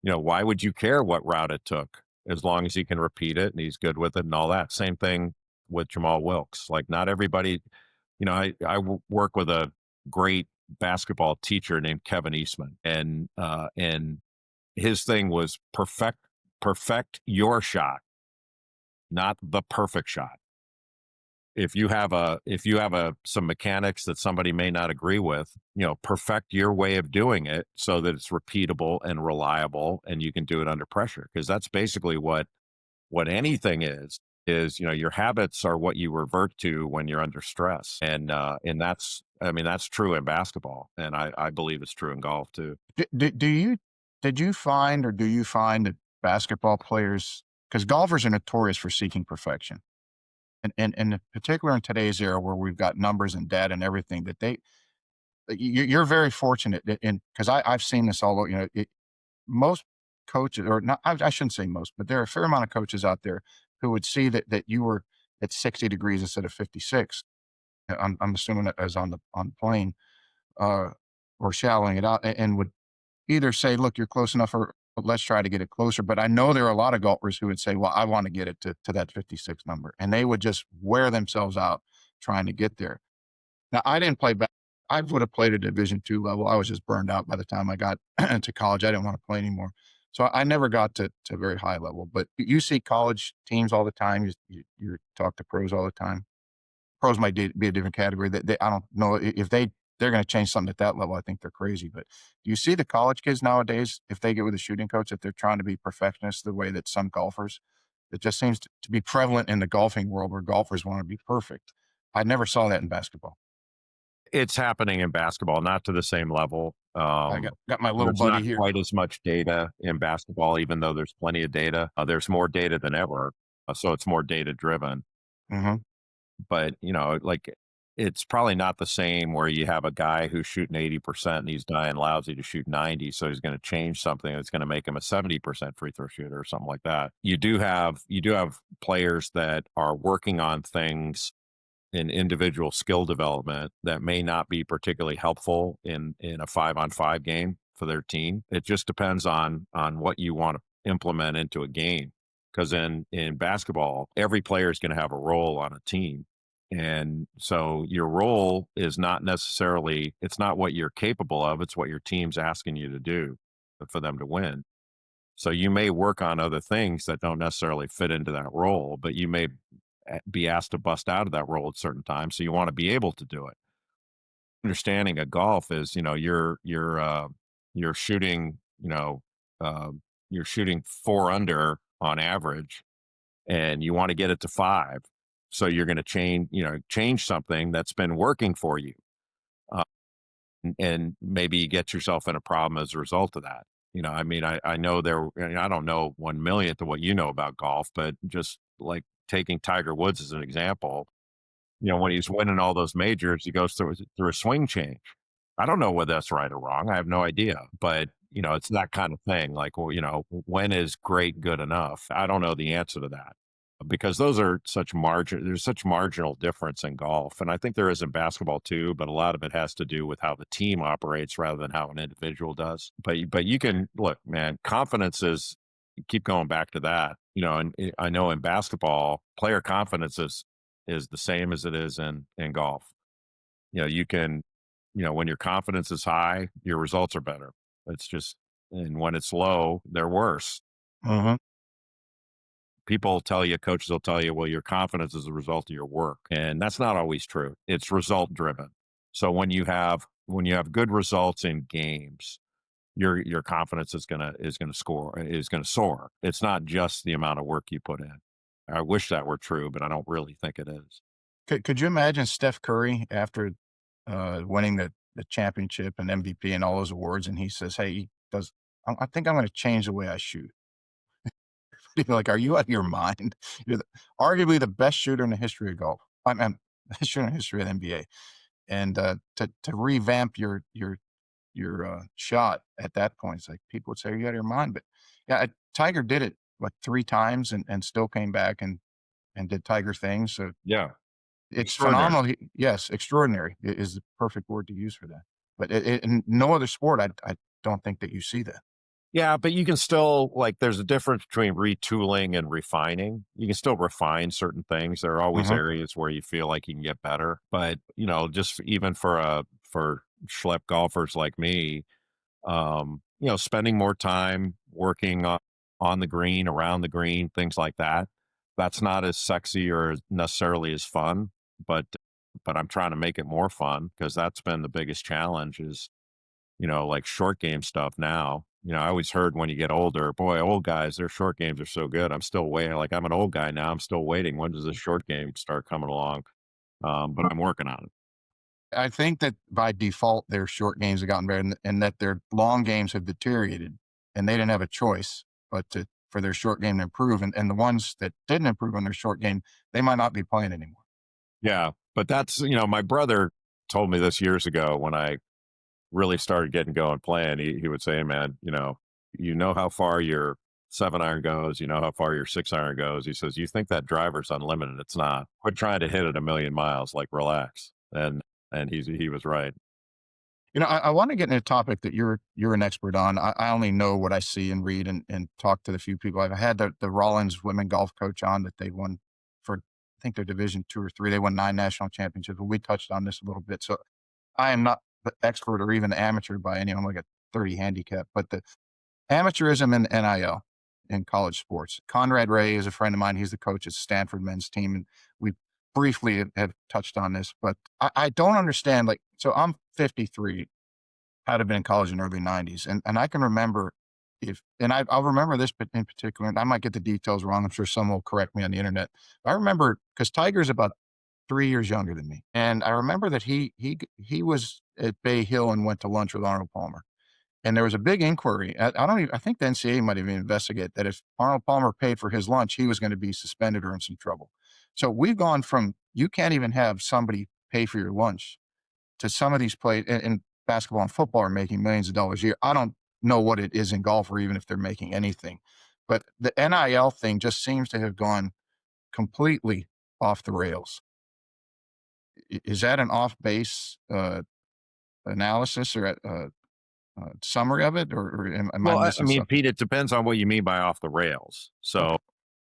why would you care what route it took? As long as he can repeat it and he's good with it and all that. Same thing with Jamal Wilkes. Like not everybody, work with a great basketball teacher named Kevin Eastman, and his thing was perfect your shot, not the perfect shot. If you have some mechanics that somebody may not agree with, perfect your way of doing it so that it's repeatable and reliable and you can do it under pressure, because that's basically what anything is. Your habits are what you revert to when you're under stress, and that's true in basketball, and I believe it's true in golf too. Do you did you find or do you find that basketball players, because golfers are notorious for seeking perfection, and in particular in today's era where we've got numbers and data and everything, that you're very fortunate in because I've seen this all over, most coaches, or not, I shouldn't say most, but there are a fair amount of coaches out there who would see that you were at 60 degrees instead of 56. I'm assuming that as on the plane, uh, or shallowing it out, and would either say, "Look, you're close enough," or "Let's try to get it closer." But I know there are a lot of golfers who would say, "Well, I want to get it to that 56 number," and they would just wear themselves out trying to get there. Now, I didn't play back. I would have played at Division II level. I was just burned out by the time I got to college. I didn't want to play anymore. So I never got to very high level. But you see college teams all the time. You talk to pros all the time. Pros might be a different category. That I don't know if they're going to change something at that level. I think they're crazy. But do you see the college kids nowadays, if they get with a shooting coach, if they're trying to be perfectionists the way that some golfers, it just seems to be prevalent in the golfing world where golfers want to be perfect. I never saw that in basketball. It's happening in basketball, not to the same level. I got my little There's buddy not here. quite as much data in basketball, even though there's plenty of data. There's more data than ever, so it's more data driven. Mhm. But like it's probably not the same where you have a guy who's shooting 80% and he's dying lousy to shoot 90. So he's going to change something that's going to make him a 70% free throw shooter or something like that. You do have players that are working on things in individual skill development that may not be particularly helpful in a 5-on-5 game for their team. It just depends on what you want to implement into a game. Because in basketball, every player is going to have a role on a team. And so your role is not necessarily, it's not what you're capable of, it's what your team's asking you to do for them to win. So you may work on other things that don't necessarily fit into that role, but you may be asked to bust out of that role at certain times. So you want to be able to do it. Understanding of golf is, you're shooting, uh, you're shooting 4 under on average, and you want to get it to 5. So you're going to change something that's been working for you, uh, and maybe you get yourself in a problem as a result of that. I mean, I know I don't know 1 millionth of what you know about golf, but just like taking Tiger Woods as an example, when he's winning all those majors, he goes through a swing change. I don't know whether that's right or wrong. I have no idea, but it's that kind of thing. Like, well, when is great good enough? I don't know the answer to that because those are such margin. There's such marginal difference in golf, and I think there is in basketball too. But a lot of it has to do with how the team operates rather than how an individual does. But you can look, man. Confidence is keep going back to that. And I know in basketball, player confidence is the same as it is in golf. You can, when your confidence is high, your results are better. It's just, and when it's low, they're worse. Mhm. People tell you, coaches will tell you, well, your confidence is a result of your work, and that's not always true. It's result driven. So when you have good results in games, your confidence is gonna soar. It's not just the amount of work you put in. I wish that were true, but I don't really think it is. Could you imagine Steph Curry after, winning the championship and MVP and all those awards, and he says, "Hey," he goes, I think I'm gonna change the way I shoot." You're like, "Are you out of your mind? You're arguably the best shooter in the history of golf. I'm best shooter in the history of the NBA." And, to revamp your shot at that point, it's like people would say, "Are you out of your mind?" But, yeah, Tiger did it, what, 3 times and still came back and did Tiger things, so Yeah, it's extraordinary. phenomenal. Yes, extraordinary is the perfect word to use for that. But in no other sport, I don't think that you see that. Yeah, but you can still like there's a difference between retooling and refining. You can still refine certain things. There are always Mhm. areas where you feel like you can get better. But, just even for schlep golfers like me, spending more time working on the green, around the green, things like that. That's not as sexy or necessarily as fun, but I'm trying to make it more fun because that's been the biggest challenge is like short game stuff now. I always heard when you get older, boy, old guys, their short games are so good. I'm still waiting. Like I'm an old guy now. I'm still waiting. When does this short game start coming along? But I'm working on it. I think that by default, their short games have gotten better and that their long games have deteriorated, and they didn't have a choice but for their short game to improve, and the ones that didn't improve on their short game, they might not be playing anymore. Yeah. But that's, my brother told me this years ago when I really started getting going playing. He would say, "Hey, man, you know how far your 7 iron goes, you know how far your 6 iron goes." He says, "You think that driver's unlimited. It's not. Quit trying to hit it a million miles, like relax." And he was right. I wanna get into a topic that you're an expert on. I only know what I see and read and talk to the few people. I've had the Rollins women golf coach on that they won for, I think, their division 2 or 3. They won 9 national championships, but we touched on this a little bit. So, I am not the expert or even amateur by any. I'm like a 30 handicap, but the amateurism in NIL in college sports. Conrad Ray is a friend of mine. He's the coach at Stanford men's team, and we briefly have touched on this, but I don't understand, like, so I'm 53, had to been in college in the early 90s, and I can remember if and I'll remember this in particular, and I might get the details wrong, I'm sure someone will correct me on the internet. I remember because Tiger's about 3 years younger than me, and I remember that he was at Bay Hill and went to lunch with Arnold Palmer. And there was a big inquiry. I don't even, I think the NCAA might even investigate that if Arnold Palmer paid for his lunch, he was going to be suspended or in some trouble. So we've gone from you can't even have somebody pay for your lunch to some of these players in basketball and football are making millions of dollars a year. I don't know what it is in golf or even if they're making anything, but the NIL thing just seems to have gone completely off the rails. Is that an off base analysis or summary of it, or am I Well, I missing mean, something? Pete, it depends on what you mean by off the rails. Okay. So,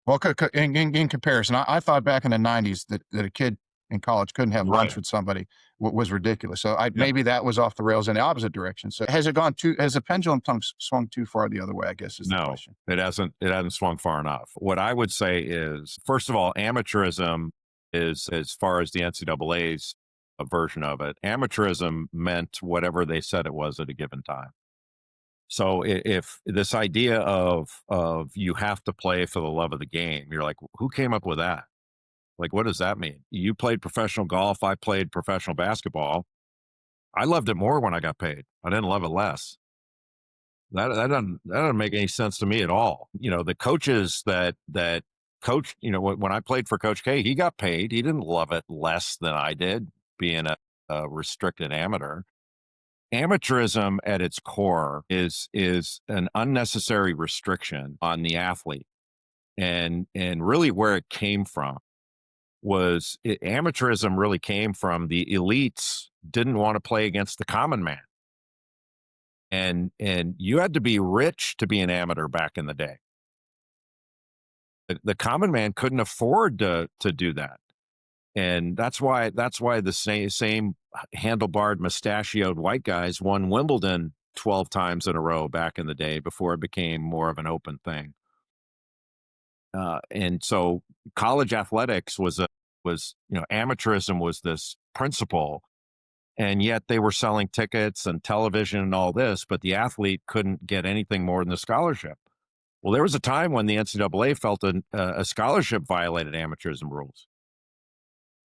Well, in comparison, I thought back in the '90s that a kid in college couldn't have lunch right. with somebody was ridiculous. So Yeah. maybe that was off the rails in the opposite direction. So has the pendulum swung too far the other way, I guess is the No, question. it hasn't swung far enough. What I would say is, first of all, amateurism is, as far as the NCAA's version of it, amateurism meant whatever they said it was at a given time. So if this idea of you have to play for the love of the game, you're like, who came up with that? Like, what does that mean? You played professional golf. I played professional basketball. I loved it more when I got paid. I didn't love it less. That doesn't make any sense to me at all. The coaches that coach, when I played for Coach K, he got paid. He didn't love it less than I did, being a restricted amateur. Amateurism at its core is an unnecessary restriction on the athlete, and really where it came from amateurism really came from the elites didn't want to play against the common man. And you had to be rich to be an amateur back in the day. The common man couldn't afford to do that. And that's why the same handlebarred mustachioed white guys won Wimbledon 12 times in a row back in the day before it became more of an open thing. And so college athletics was amateurism was this principle, and yet they were selling tickets and television and all this, but the athlete couldn't get anything more than the scholarship. Well, there was a time when the NCAA felt a scholarship violated amateurism rules,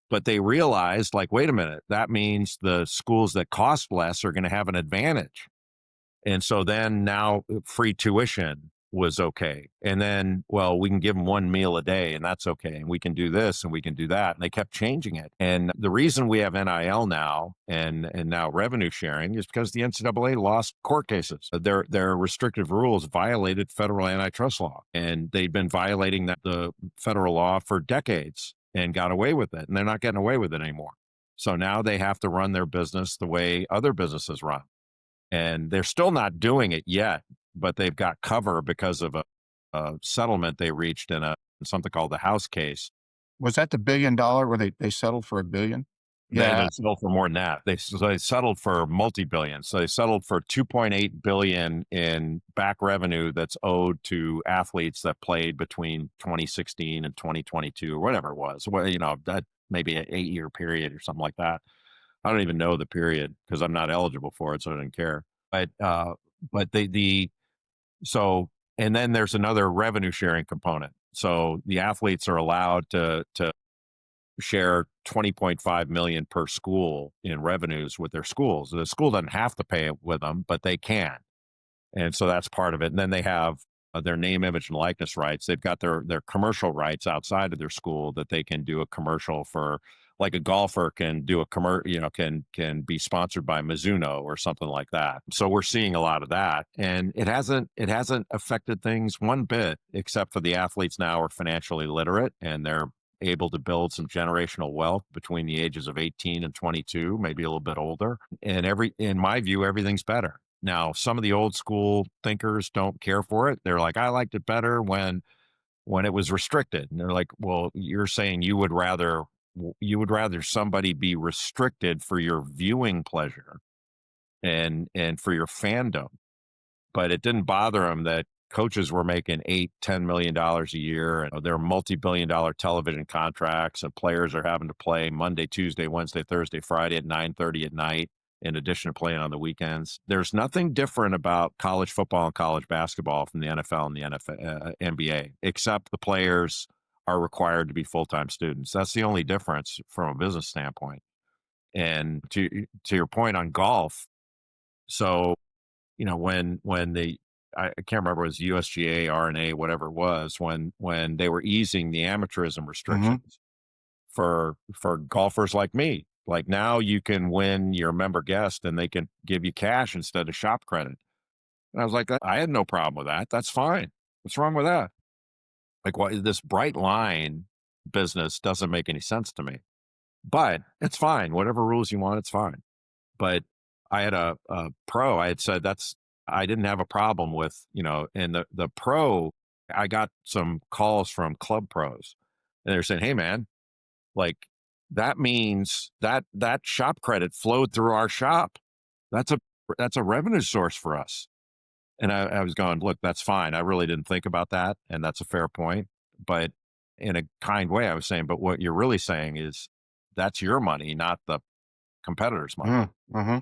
but they realized, like, wait a minute, that means the schools that cost less are going to have an advantage. And so then now free tuition was okay. And then, well, we can give them one meal a day and that's okay. And we can do this and we can do that. And they kept changing it. And the reason we have NIL now and now revenue sharing is because the NCAA lost court cases. Their restrictive rules violated federal antitrust law. And they'd been violating the federal law for decades and got away with it. And they're not getting away with it anymore. So now they have to run their business the way other businesses run. And they're still not doing it yet, but they've got cover because of a settlement they reached in something called the House case. Was that the $1 billion where they settled for $1 billion? They Yeah. settled for more than that. They settled for multi-billions. So they settled for 2.8 billion in back revenue that's owed to athletes that played between 2016 and 2022 or whatever it was. Well, that maybe an 8-year period or something like that. I don't even know the period because I'm not eligible for it, so I didn't care. But so, and then there's another revenue sharing component. So the athletes are allowed to share 20.5 million per school in revenues with their schools. The school doesn't have to pay it with them, but they can. And so that's part of it. And then they have their name, image, and likeness rights. They've got their commercial rights outside of their school that they can do a commercial for, like a golfer can do a can be sponsored by Mizuno or something like that. So we're seeing a lot of that, and it hasn't affected things one bit, except for the athletes now are financially literate and they're able to build some generational wealth between the ages of 18 and 22, maybe a little bit older. And in my view, everything's better. Now, some of the old school thinkers don't care for it. They're like, I liked it better when it was restricted. And they're like, well, you're saying you would rather somebody be restricted for your viewing pleasure and for your fandom. But it didn't bother them that coaches were making $8-10 million a year, and they're multi-billion-dollar television contracts, and players are having to play Monday, Tuesday, Wednesday, Thursday, Friday at 9:30 at night, in addition to playing on the weekends. There's nothing different about college football and college basketball from the NFL and the NBA, except the players are required to be full-time students. That's the only difference from a business standpoint. And to your point on golf, so when I can't remember, it was USGA, RNA, whatever it was, when they were easing the amateurism Hmm. restrictions for golfers like me. Like now you can win your member guest and they can give you cash instead of shop credit. And I was like, I had no problem with that. That's fine. What's wrong with that? Like, why this bright line business doesn't make any sense to me, but it's fine. Whatever rules you want, it's fine. But I had a pro. I had said I didn't have a problem with, and the pro, I got some calls from club pros and they're saying, hey man, like that means that shop credit flowed through our shop. That's a that's a revenue source for us. And I was going, look, that's fine. I really didn't think about that. And that's a fair point. But in a kind way, I was saying, but what you're really saying is that's your money, not the competitor's money. Mm-hmm.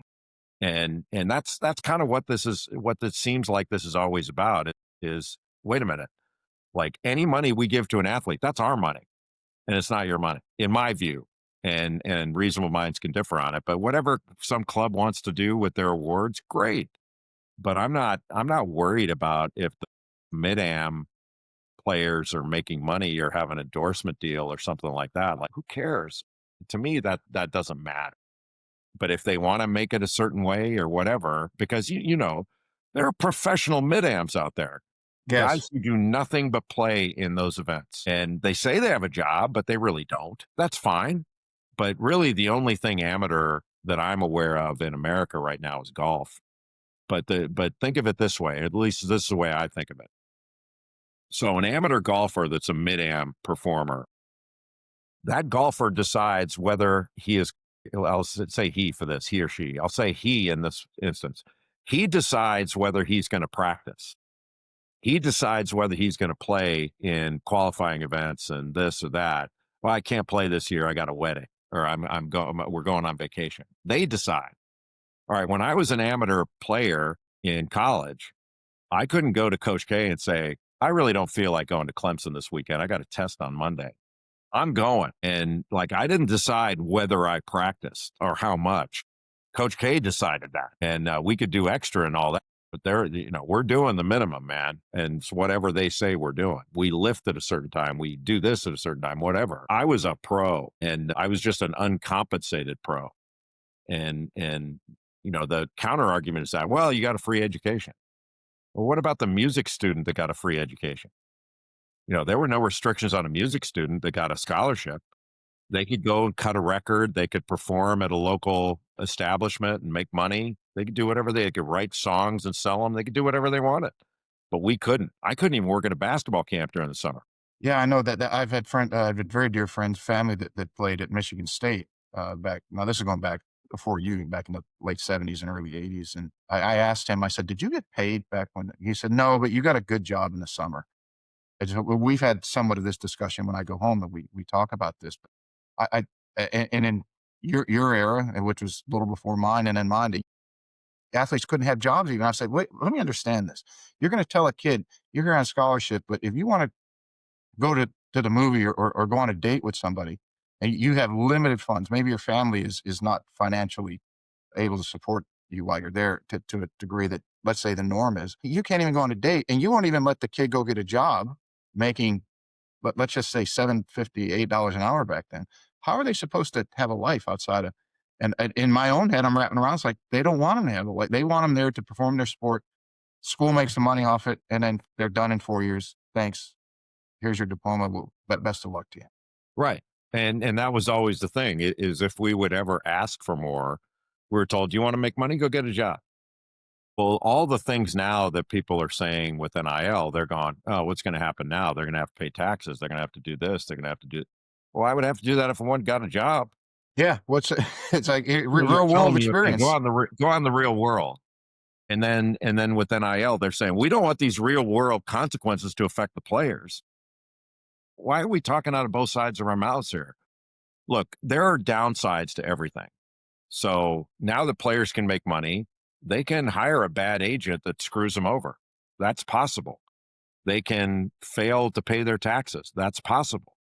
And that's kind of what this seems like this is always about. It is, wait a minute, like any money we give to an athlete, that's our money. And it's not your money, in my view. And reasonable minds can differ on it. But whatever some club wants to do with their awards, great. But I'm not worried about if the mid-am players are making money or have an endorsement deal or something like that. Like, who cares? To me, that doesn't matter. But if they want to make it a certain way or whatever, because there are professional mid-ams out there, Yes. guys who do nothing but play in those events. And they say they have a job, but they really don't. That's fine. But really the only thing amateur that I'm aware of in America right now is golf. But think of it this way, at least this is the way I think of it. So an amateur golfer that's a mid-am performer, that golfer decides whether he is, I'll say he for this, he or she, I'll say he in this instance. He decides whether he's going to practice. He decides whether he's going to play in qualifying events and this or that. Well, I can't play this year. I got a wedding, or we're going on vacation. They decide. All right. When I was an amateur player in college, I couldn't go to Coach K and say, I really don't feel like going to Clemson this weekend. I got a test on Monday. I'm going. And like, I didn't decide whether I practiced or how much. Coach K decided that. And we could do extra and all that. But we're doing the minimum, man. And it's whatever they say we're doing. We lift at a certain time. We do this at a certain time, whatever. I was a pro and I was just an uncompensated pro. And the counter argument is that, well, you got a free education. Well, what about the music student that got a free education? There were no restrictions on a music student that got a scholarship. They could go and cut a record. They could perform at a local establishment and make money. They could do whatever they could write songs and sell them. They could do whatever they wanted. But we couldn't. I couldn't even work at a basketball camp during the summer. Yeah, I know that I've had very dear friends, family that played at Michigan State back. Now this is going back before you, back in the late '70s and early '80s. And I asked him, I said, "Did you get paid back when?" He said, "No, but you got a good job in the summer." We've had somewhat of this discussion when I go home, and we talk about this. But and in your era, which was a little before mine, and in mine, the athletes couldn't have jobs even. I said, wait, let me understand this. You're going to tell a kid you're here on scholarship, but if you want to go to the movie or go on a date with somebody and you have limited funds, maybe your family is not financially able to support you while you're there to a degree that, let's say, the norm is, you can't even go on a date and you won't even let the kid go get a job making, let's just say $7.50, $8 an hour back then. How are they supposed to have a life outside of, and in my own head, I'm wrapping around. It's like, they don't want them to have a life. They want them there to perform their sport. School makes the money off it. And then they're done in 4 years. Thanks. Here's your diploma. But best of luck to you. Right. And that was always the thing is if we would ever ask for more, we were told, you want to make money? Go get a job. Well, all the things now that people are saying with NIL, they're going, oh, what's going to happen now? They're going to have to pay taxes. They're going to have to do this. They're going to have to do. Well, I would have to do that if I one got a job. Yeah. It's like You're real telling world me, okay, experience. go on the real world. And then with NIL, they're saying, we don't want these real world consequences to affect the players. Why are we talking out of both sides of our mouths here? Look, there are downsides to everything. So now the players can make money. They can hire a bad agent that screws them over. That's possible. They can fail to pay their taxes. That's possible.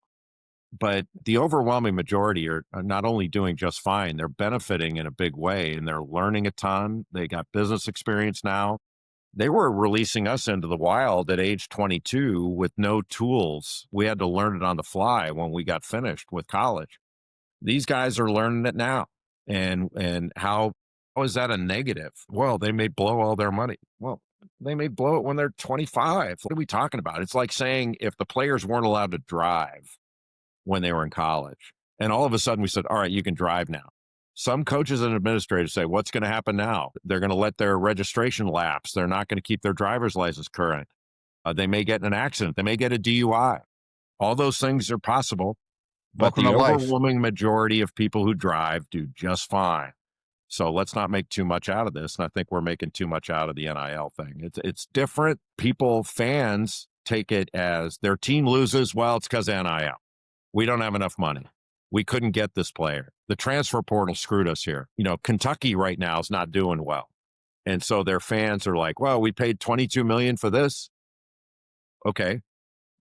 But the overwhelming majority are not only doing just fine, they're benefiting in a big way and they're learning a ton. They got business experience now. They were releasing us into the wild at age 22 with no tools. We had to learn it on the fly when we got finished with college. These guys are learning it now. And how is that a negative? Well, they may blow all their money. Well, they may blow it when they're 25. What are we talking about? It's like saying if the players weren't allowed to drive when they were in college, and all of a sudden we said, all right, you can drive now. Some coaches and administrators say, what's going to happen now? They're going to let their registration lapse. They're not going to keep their driver's license current. They may get in an accident. They may get a DUI. All those things are possible, but Welcome to the life. overwhelming majority of people who drive do just fine. So let's not make too much out of this. And I think we're making too much out of the NIL thing. It's different. People, fans take it as their team loses. Well, it's because of NIL. We don't have enough money. We couldn't get this player. The transfer portal screwed us here. Kentucky right now is not doing well. And so their fans are like, well, we paid $22 million for this. Okay.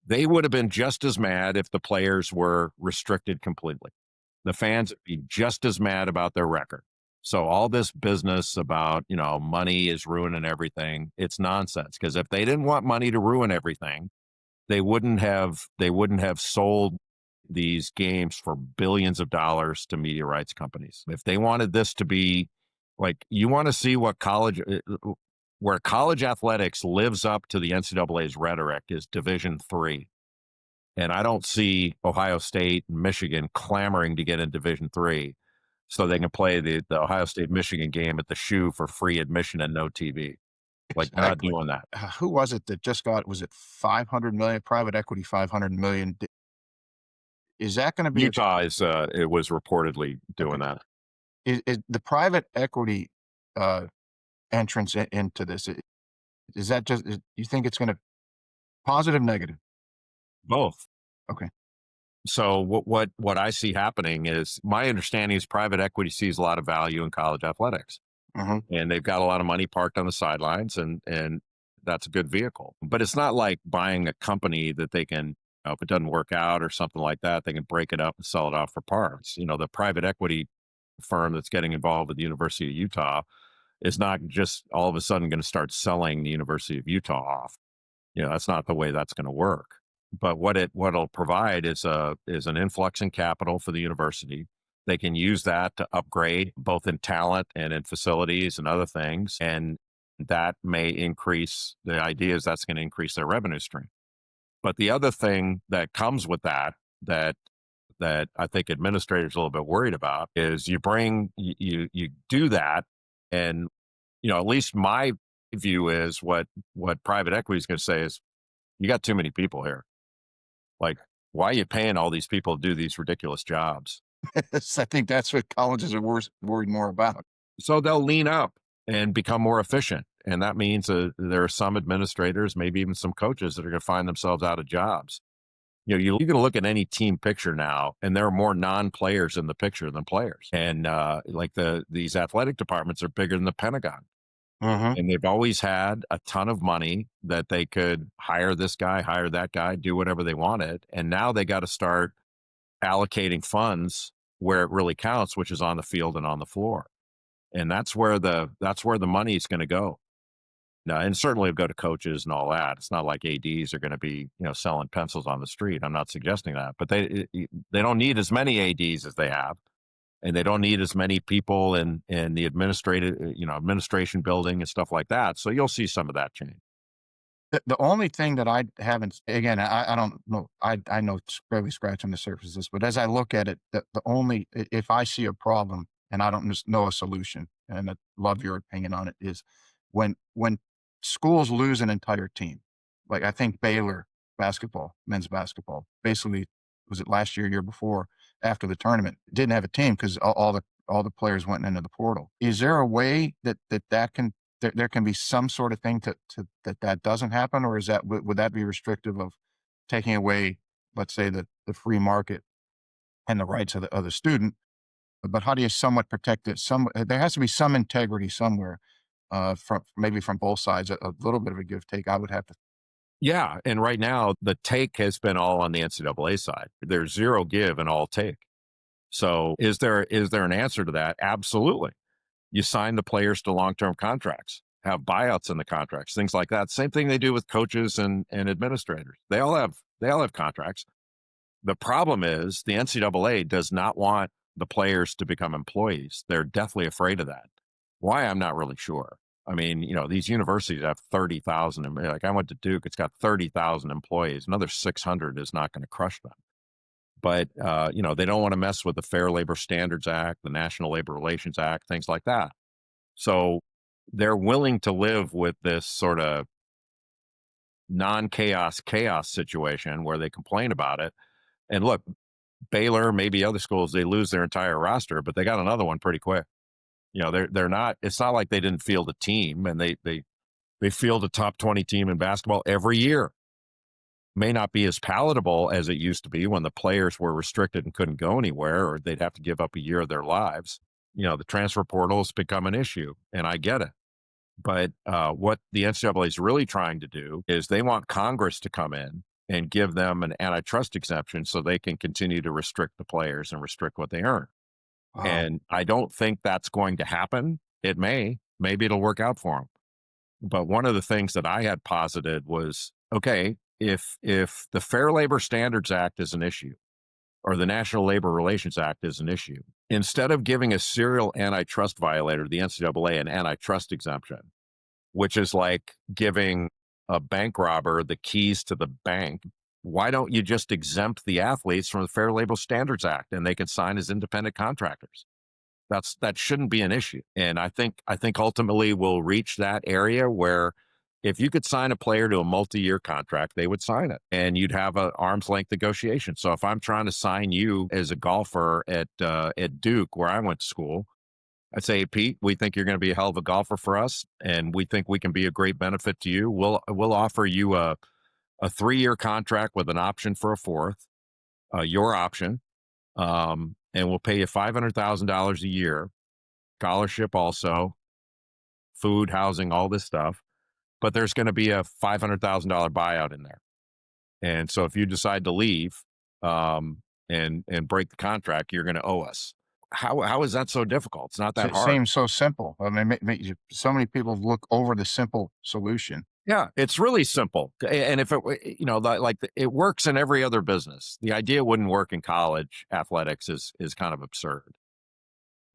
They would have been just as mad if the players were restricted completely. The fans would be just as mad about their record. So all this business about, money is ruining everything, it's nonsense. Because if they didn't want money to ruin everything, they wouldn't have sold these games for billions of dollars to media rights companies. If they wanted this to be like, you want to see where college athletics lives up to the NCAA's rhetoric is Division III. And I don't see Ohio State and Michigan clamoring to get in Division III so they can play the Ohio State Michigan game at the Shoe for free admission and no TV. Like, they're not Exactly. doing that. Who was it that just got, was it 500 million, private equity, 500 million? Is that going to be Utah it was reportedly okay? doing that. Is the private equity uh, entrance into this? Is that just, you think it's going to positive, negative? Both. Okay. So what I see happening is, my understanding is private equity sees a lot of value in college athletics, Hmm. and they've got a lot of money parked on the sidelines, and that's a good vehicle. But it's not like buying a company that they can, if it doesn't work out or something like that, they can break it up and sell it off for parts. The private equity firm that's getting involved with the University of Utah is not just all of a sudden going to start selling the University of Utah off. That's not the way that's going to work. But what it'll provide is an influx in capital for the university. They can use that to upgrade both in talent and in facilities and other things, and that may increase. The idea is that's going to increase their revenue stream. But the other thing that comes with that I think administrators are a little bit worried about is you do that, and at least my view is what private equity is going to say is, you got too many people here. Like, why are you paying all these people to do these ridiculous jobs? I think that's what colleges are worried more about. So they'll lean up and become more efficient. And that means there are some administrators, maybe even some coaches, that are going to find themselves out of jobs. You're going to look at any team picture now, and there are more non-players in the picture than players. And like these athletic departments are bigger than the Pentagon. Hmm. And they've always had a ton of money that they could hire this guy, hire that guy, do whatever they wanted. And now they got to start allocating funds where it really counts, which is on the field and on the floor. And that's where the money is going to go. Now, and certainly it'll go to coaches and all that. It's not like ADs are going to be, selling pencils on the street. I'm not suggesting that, but they don't need as many ADs as they have, and they don't need as many people in the administration building and stuff like that. So you'll see some of that change. The only thing that I haven't, again, I don't know, I know it's barely scratching the surface of this, but as I look at it, the only, if I see a problem and I don't just know a solution, and I love your opinion on it, is when schools lose an entire team. Like, I think Baylor basketball, men's basketball, basically, was it last year before, after the tournament, didn't have a team because all the players went into the portal. Is there a way that can, there can be some sort of thing that doesn't happen, or is that, would that be restrictive of taking away, let's say, the free market and the rights of the student? But how do you somewhat protect it? There has to be some integrity somewhere, from both sides. A little bit of a give take, I would have to. Yeah, and right now the take has been all on the NCAA side. There's zero give and all take. So is there an answer to that? Absolutely. You sign the players to long-term contracts, have buyouts in the contracts, things like that. Same thing they do with coaches and administrators. They all have contracts. The problem is the NCAA does not want the players to become employees. They're deathly afraid of that. Why? I'm not really sure. I mean, these universities have 30,000. Like I went to Duke, it's got 30,000 employees. Another 600 is not going to crush them. But, they don't want to mess with the Fair Labor Standards Act, the National Labor Relations Act, things like that. So they're willing to live with this sort of non-chaos situation where they complain about it. And look, Baylor, maybe other schools, they lose their entire roster, but they got another one pretty quick. They're not. It's not like they didn't field a team, and they field a top 20 team in basketball every year. May not be as palatable as it used to be when the players were restricted and couldn't go anywhere, or they'd have to give up a year of their lives. The transfer portal has become an issue, and I get it. But what the NCAA is really trying to do is they want Congress to come in and give them an antitrust exemption so they can continue to restrict the players and restrict what they earn. Wow. And I don't think that's going to happen. It may, maybe it'll work out for them. But one of the things that I had posited was, okay, if the Fair Labor Standards Act is an issue or the National Labor Relations Act is an issue, instead of giving a serial antitrust violator, the NCAA, an antitrust exemption, which is like giving a bank robber the keys to the bank, why don't you just exempt the athletes from the Fair Labor Standards Act and they can sign as independent contractors? That shouldn't be an issue. And I think ultimately we'll reach that area where if you could sign a player to a multi-year contract, they would sign it and you'd have an arm's length negotiation. So if I'm trying to sign you as a golfer at Duke, where I went to school, I'd say, Pete, we think you're going to be a hell of a golfer for us, and we think we can be a great benefit to you. We'll offer you a 3-year contract with an option for a fourth, your option, and we'll pay you $500,000 a year, scholarship also, food, housing, all this stuff. But there's going to be a $500,000 buyout in there. And so if you decide to leave and break the contract, you're going to owe us. How is that so difficult? It's not that It hard. seems so simple. I mean, so many people look over the simple solution. Yeah, it's really simple. And if it works in every other business. The idea wouldn't work in college athletics is kind of absurd.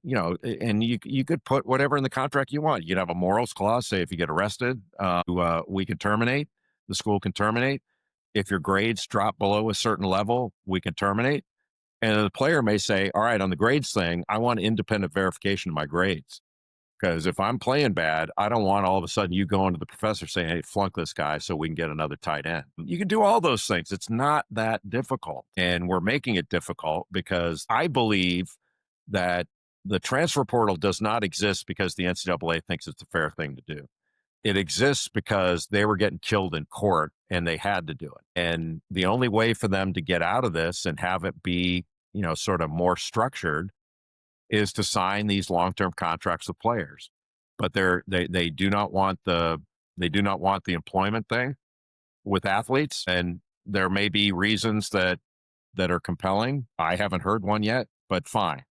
And you could put whatever in the contract you want. You'd have a morals clause. Say if you get arrested, we can terminate. The school can terminate. If your grades drop below a certain level, we can terminate. And the player may say, "All right, on the grades thing, I want independent verification of my grades." Because if I'm playing bad, I don't want all of a sudden you going to the professor saying, "Hey, flunk this guy so we can get another tight end." You can do all those things. It's not that difficult. And we're making it difficult because I believe that the transfer portal does not exist because the NCAA thinks it's a fair thing to do. It exists because they were getting killed in court and they had to do it. And the only way for them to get out of this and have it be, sort of more structured is to sign these long-term contracts with players. But they do not want the employment thing with athletes. And there may be reasons that are compelling. I haven't heard one yet, but fine.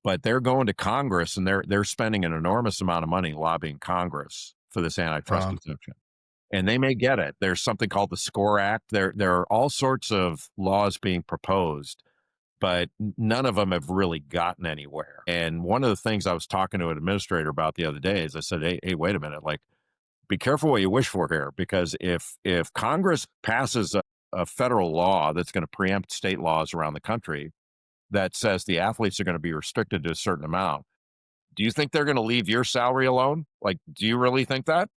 But they're going to Congress and they're spending an enormous amount of money lobbying Congress for this antitrust Wow. exemption. And they may get it. There's something called the SCORE Act. There are all sorts of laws being proposed, but none of them have really gotten anywhere. And one of the things I was talking to an administrator about the other day is I said, hey, wait a minute, like, be careful what you wish for here, because if Congress passes a federal law that's going to preempt state laws around the country that says the athletes are going to be restricted to a certain amount, do you think they're going to leave your salary alone? Like, do you really think that?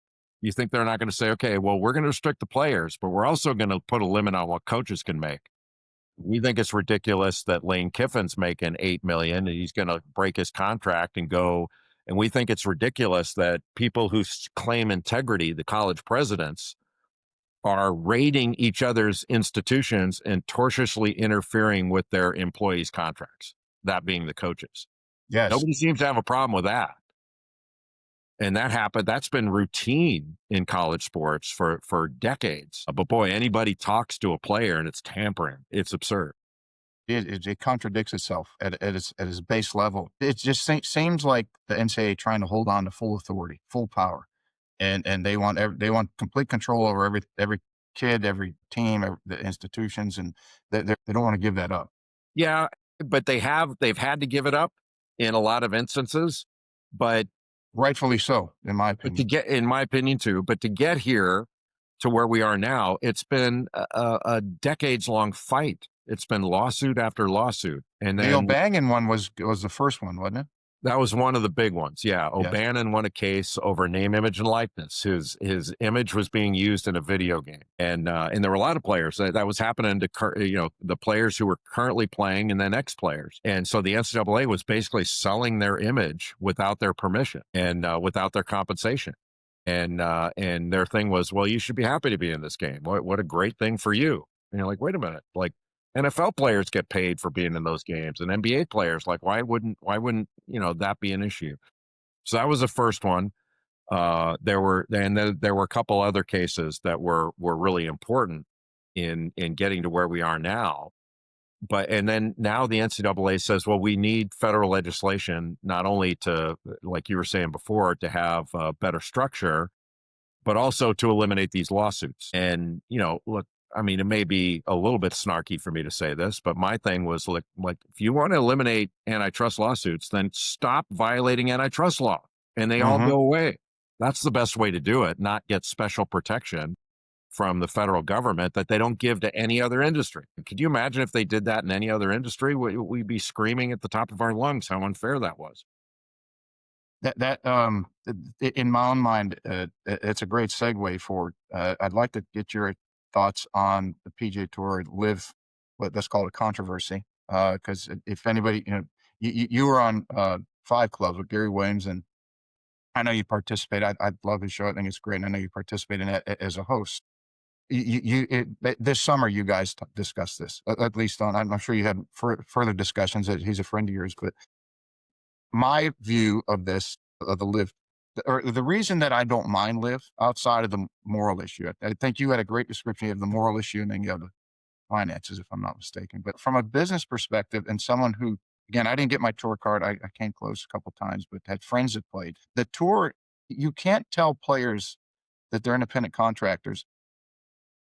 You think they're not going to say, okay, well, we're going to restrict the players, but we're also going to put a limit on what coaches can make? We think it's ridiculous that Lane Kiffin's making $8 million and he's going to break his contract and go. And we think it's ridiculous that people who claim integrity, the college presidents, are raiding each other's institutions and tortiously interfering with their employees' contracts, that being the coaches. Yes. Nobody seems to have a problem with that. And that happened. That's been routine in college sports for decades. But boy, anybody talks to a player and it's tampering. It's absurd. It contradicts itself at its base level. It just seems like the NCAA trying to hold on to full authority, full power, and they want complete control over every kid, every team, the institutions, and they don't want to give that up. Yeah. but they've had to give it up in a lot of instances. But Rightfully so, in my to opinion. get, in my opinion too, but to get here to where we are now, it's been a decades long fight. It's been lawsuit after lawsuit, and The then O'Banion one was the first one, wasn't it? that was one of the big ones. Yeah, Yes. O'Bannon won a case over name, image, and likeness. His image was being used in a video game, and there were a lot of players that was happening to the players who were currently playing and then ex players. And so the NCAA was basically selling their image without their permission and without their compensation. And their thing was, well, you should be happy to be in this game. What a great thing for you. And you're like, wait a minute, like NFL players get paid for being in those games, and NBA players, like, why wouldn't that be an issue? So that was the first one. There were a couple other cases that were really important in getting to where we are now. But and then now the NCAA says, well, we need federal legislation not only to, like you were saying before, to have better structure, but also to eliminate these lawsuits. And, look, I mean, it may be a little bit snarky for me to say this, but my thing was like if you want to eliminate antitrust lawsuits, then stop violating antitrust law and they all Mhm. go away. That's the best way to do it, not get special protection from the federal government that they don't give to any other industry. Could you imagine if they did that in any other industry? We'd be screaming at the top of our lungs how unfair that was. In my own mind, it's a great segue for. I'd like to get your thoughts on the PGA Tour live, what let's call it a controversy. Because if anybody, you were on Five Clubs with Gary Williams, and I know you participate. I love his show. I think it's great, and I know you participate in it as a host. This summer, you guys discussed this. At least on, I'm sure you had further discussions. That he's a friend of yours, but my view of this, of the live, or the reason that I don't mind live outside of the moral issue. I think you had a great description of the moral issue, and then you have the finances, if I'm not mistaken. But from a business perspective, and someone who, again, I didn't get my tour card. I came close a couple times, but had friends that played the tour. You can't tell players that they're independent contractors,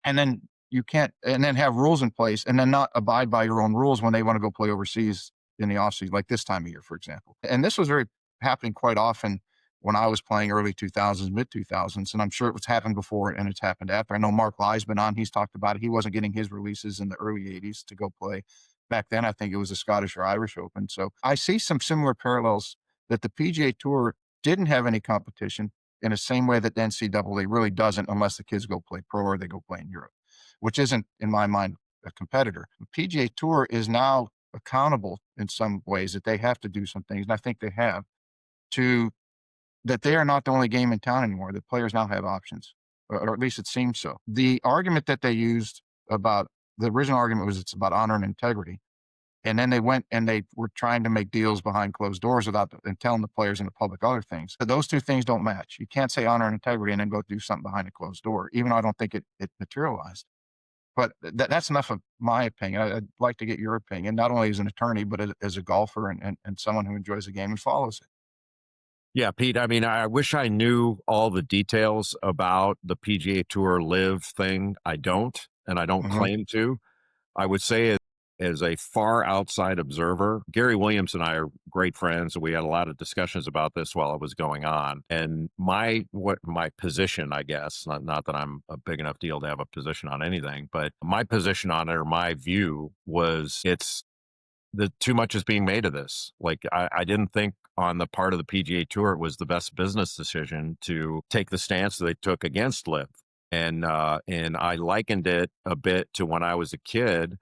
and then you can't, and then have rules in place, and then not abide by your own rules when they want to go play overseas in the offseason, like this time of year, for example. And this was very happening quite often when I was playing early 2000s, mid 2000s, and I'm sure it was happened before and it's happened after. I know Mark Lie's been on; he's talked about it. He wasn't getting his releases in the early 80s to go play. Back then, I think it was the Scottish or Irish Open. So I see some similar parallels that the PGA Tour didn't have any competition in the same way that the NCAA really doesn't, unless the kids go play pro or they go play in Europe, which isn't, in my mind, a competitor. The PGA Tour is now accountable in some ways that they have to do some things, and I think they have, to that they are not the only game in town anymore. The players now have options, or at least it seems so. The argument that they used about the original argument was it's about honor and integrity. And then they went and they were trying to make deals behind closed doors and telling the players in the public other things. But those two things don't match. You can't say honor and integrity and then go do something behind a closed door, even though I don't think it materialized. But that's enough of my opinion. I'd like to get your opinion, not only as an attorney, but as a golfer and someone who enjoys the game and follows it. Yeah, Pete. I mean, I wish I knew all the details about the PGA Tour live thing. I don't, and I don't Hmm. claim to. I would say as a far outside observer, Gary Williams and I are great friends, and we had a lot of discussions about this while it was going on. And my position, I guess, not that I'm a big enough deal to have a position on anything, but my position on it, or my view, was it's the too much is being made of this. Like I didn't think on the part of the PGA Tour it was the best business decision to take the stance that they took against Live. And I likened it a bit to when I was a kid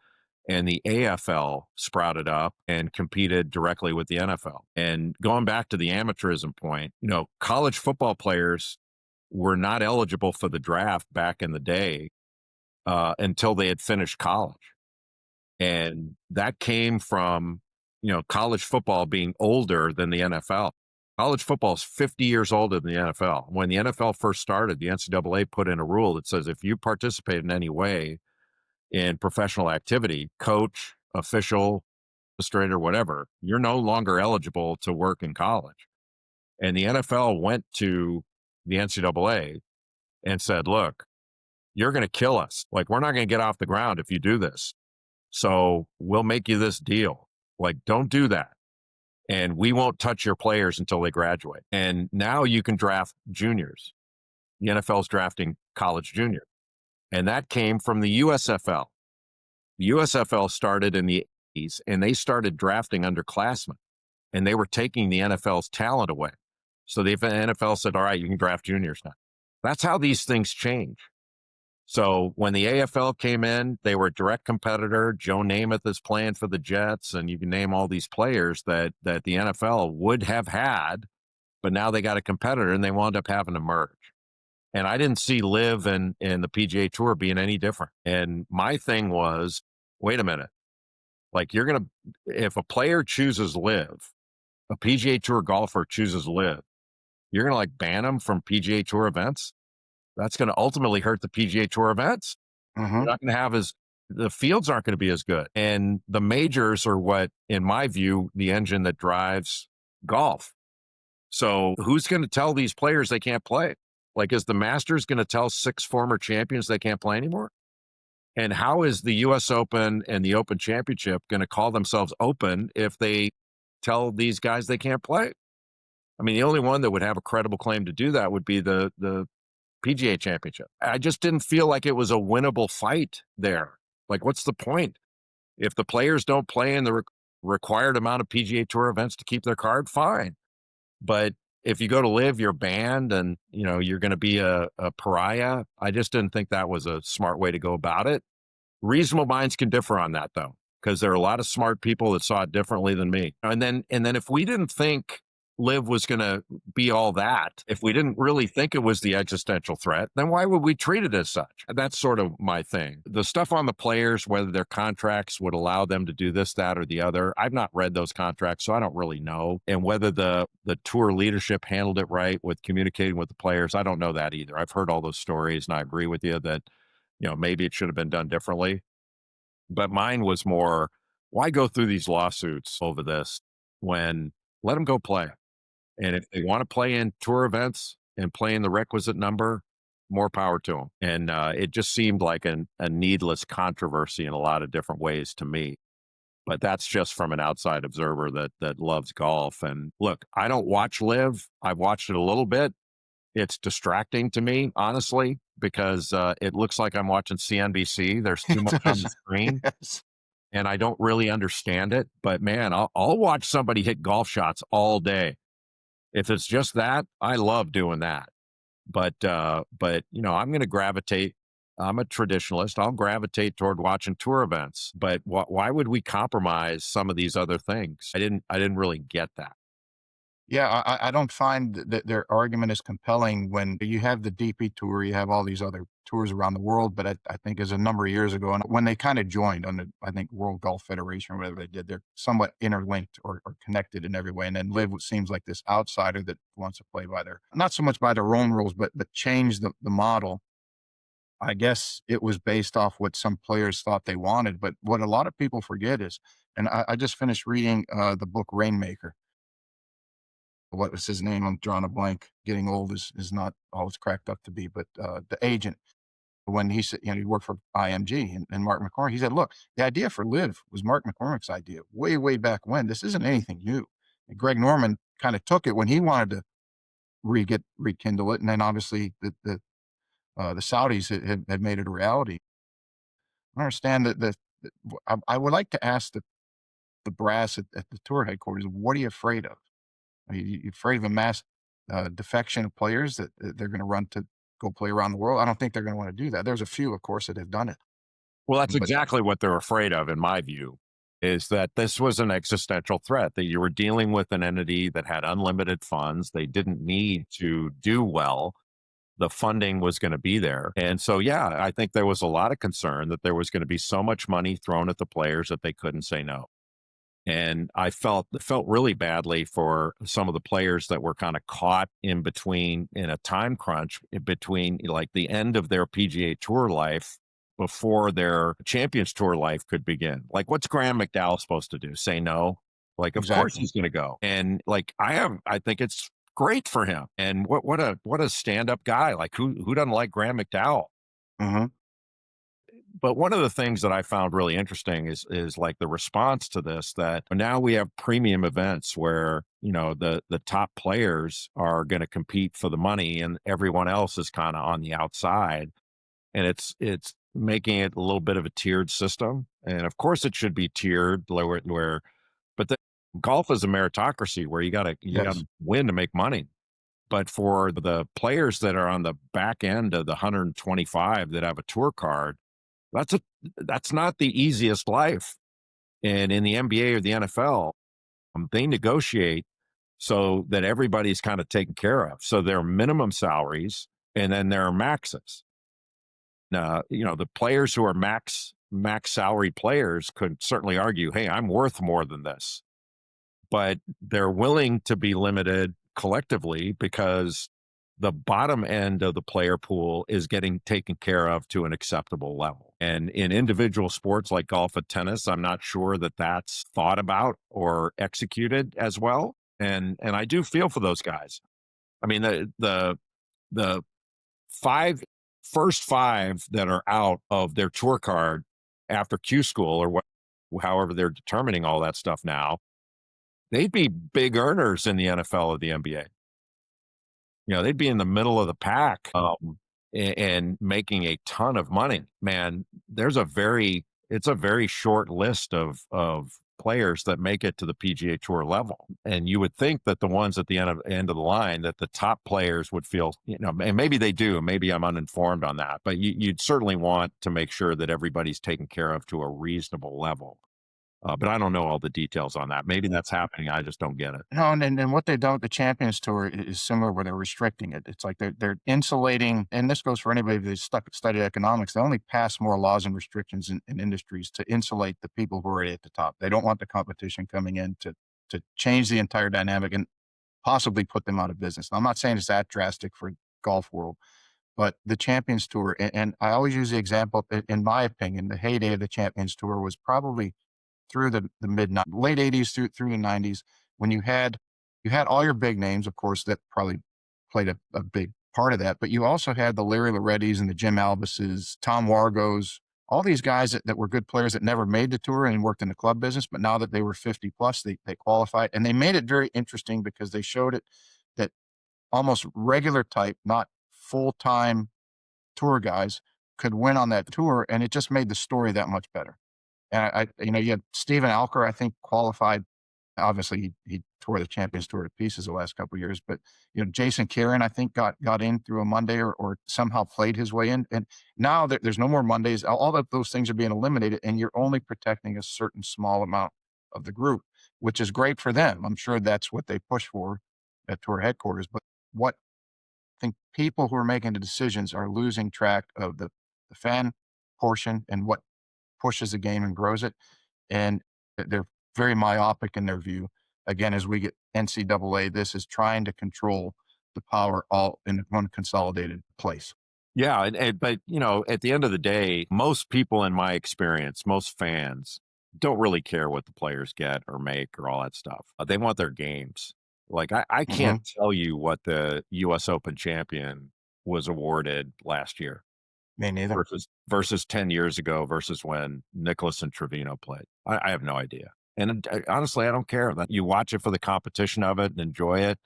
and the AFL sprouted up and competed directly with the NFL. And going back to the amateurism point, college football players were not eligible for the draft back in the day until they had finished college. And that came from, college football being older than the NFL. College football is 50 years older than the NFL. When the NFL first started, the NCAA put in a rule that says if you participate in any way in professional activity, coach, official, administrator, whatever, you're no longer eligible to work in college. And the NFL went to the NCAA and said, look, you're going to kill us. Like, we're not going to get off the ground if you do this. So we'll make you this deal. Like, don't do that. And we won't touch your players until they graduate. And now you can draft juniors. The NFL's drafting college juniors. And that came from the USFL. The USFL started in the 80s and they started drafting underclassmen and they were taking the NFL's talent away. So the NFL said, all right, you can draft juniors now. That's how these things change. So when the AFL came in, they were a direct competitor. Joe Namath is playing for the Jets, and you can name all these players that the NFL would have had, but now they got a competitor and they wound up having to merge. And I didn't see LIV and the PGA Tour being any different. And my thing was, wait a minute, like if a player chooses LIV, a PGA Tour golfer chooses LIV, you're going to like ban them from PGA Tour events? That's going to ultimately hurt the PGA Tour events. You're Hmm. not going to have the fields aren't going to be as good. And the majors are what, in my view, the engine that drives golf. So who's going to tell these players they can't play? Like, is the Masters going to tell 6 former champions they can't play anymore? And how is the US Open and the Open Championship going to call themselves open if they tell these guys they can't play? I mean, the only one that would have a credible claim to do that would be the PGA Championship. I just didn't feel like it was a winnable fight there. Like, what's the point? If the players don't play in the required amount of PGA Tour events to keep their card, fine. But if you go to LIV, you're banned and, you're going to be a pariah. I just didn't think that was a smart way to go about it. Reasonable minds can differ on that, though, because there are a lot of smart people that saw it differently than me. And then if we didn't think LIV was going to be all that, if we didn't really think it was the existential threat, then why would we treat it as such? That's sort of my thing. The stuff on the players, whether their contracts would allow them to do this, that, or the other, I've not read those contracts, so I don't really know. And whether the tour leadership handled it right with communicating with the players, I don't know that either. I've heard all those stories, and I agree with you that maybe it should have been done differently. But mine was more, why go through these lawsuits over this when let them go play? And if they want to play in tour events and play in the requisite number, more power to them. And it just seemed like a needless controversy in a lot of different ways to me. But that's just from an outside observer that loves golf. And look, I don't watch LIV. I've watched it a little bit. It's distracting to me, honestly, because it looks like I'm watching CNBC. There's too It much on does. the screen, Yes. and I don't really understand it. But man, I'll watch somebody hit golf shots all day. If it's just that, I love doing that. But I'm going to gravitate. I'm a traditionalist. I'll gravitate toward watching tour events. But why would we compromise some of these other things? I didn't really get that. Yeah, I don't find that their argument is compelling when you have the DP Tour, you have all these other tours around the world, but I think as a number of years ago, and when they kind of joined on the, I think, World Golf Federation or whatever they did, they're somewhat interlinked or connected in every way. And then LIV seems like this outsider that wants to play by not so much by their own rules, but change the model. I guess it was based off what some players thought they wanted. But what a lot of people forget is, and I just finished reading the book Rainmaker. What was his name? I'm drawing a blank. Getting old is not all it's cracked up to be. But the agent, when he said, he worked for IMG and Mark McCormick, he said, "Look, the idea for Live was Mark McCormick's idea way, way back when. This isn't anything new." And Greg Norman kind of took it when he wanted to rekindle it, and then obviously the Saudis had made it a reality. I understand that I would like to ask the brass at the tour headquarters, what are you afraid of? Are you afraid of a mass defection of players that they're going to run to go play around the world? I don't think they're going to want to do that. There's a few, of course, that have done it, Well, that's but exactly what they're afraid of, in my view, is that this was an existential threat, that you were dealing with an entity that had unlimited funds. They didn't need to do well. The funding was going to be there. And so, yeah, I think there was a lot of concern that there was going to be so much money thrown at the players that they couldn't say no. And I felt really badly for some of the players that were kind of caught in between in a time crunch in between like the end of their PGA Tour life before their Champions Tour life could begin. Like, what's Graham McDowell supposed to do? Say no? Like, of course exactly. he's going to go. And like, I think it's great for him. And what a stand up guy. Like, who doesn't like Graham McDowell? Hmm. But one of the things that I found really interesting is like the response to this, that now we have premium events where, the top players are going to compete for the money and everyone else is kind of on the outside. And it's making it a little bit of a tiered system. And of course it should be tiered lower where, but the golf is a meritocracy where you gotta Yes. win to make money. But for the players that are on the back end of the 125 that have a tour card, that's a that's not the easiest life. And in the NBA or the NFL, they negotiate so that everybody's kind of taken care of. So there are minimum salaries and then there are maxes. Now, the players who are max salary players could certainly argue, hey, I'm worth more than this. But they're willing to be limited collectively because the bottom end of the player pool is getting taken care of to an acceptable level. And in individual sports like golf and tennis, I'm not sure that that's thought about or executed as well. And I do feel for those guys. I mean, the five first five that are out of their tour card after Q school or however they're determining all that stuff now, they'd be big earners in the NFL or the NBA. They'd be in the middle of the pack, and making a ton of money. Man, it's a very short list of players that make it to the PGA Tour level. And you would think that the ones at the end of the line, that the top players would feel, and maybe they do. Maybe I'm uninformed on that, but you'd certainly want to make sure that everybody's taken care of to a reasonable level. But I don't know all the details on that. Maybe that's happening. I just don't get it. No, and what they've done with the Champions Tour is similar where they're restricting it. It's like they're insulating, and this goes for anybody who's studied economics. They only pass more laws and restrictions in industries to insulate the people who are already at the top. They don't want the competition coming in to change the entire dynamic and possibly put them out of business. Now, I'm not saying it's that drastic for golf world, but the Champions Tour, and I always use the example, in my opinion, the heyday of the Champions Tour was probably through the late 80s through the 90s, when you had all your big names, of course, that probably played a big part of that, but you also had the Larry Lorettis and the Jim Albises, Tom Wargos, all these guys that were good players that never made the tour and worked in the club business, but now that they were 50 plus, they qualified, and they made it very interesting because they showed it that almost regular type, not full-time tour guys, could win on that tour, and it just made the story that much better. And you had Steven Alker, I think, qualified. Obviously, he tore the Champions Tour to pieces the last couple of years, but Jason Kieran, I think, got in through a Monday or somehow played his way in. And now there's no more Mondays. All of those things are being eliminated, and you're only protecting a certain small amount of the group, which is great for them. I'm sure that's what they push for at tour headquarters. But what I think people who are making the decisions are losing track of the fan portion and what pushes the game and grows it. And they're very myopic in their view. Again, as we get NCAA, this is trying to control the power all in one consolidated place. Yeah, but at the end of the day, most people in my experience, most fans don't really care what the players get or make or all that stuff. They want their games. Like I Hmm. can't tell you what the U.S. Open champion was awarded last year Me neither. versus 10 years ago versus when Nicholas and Trevino played. I have no idea. And honestly, I don't care. That you watch it for the competition of it and enjoy it.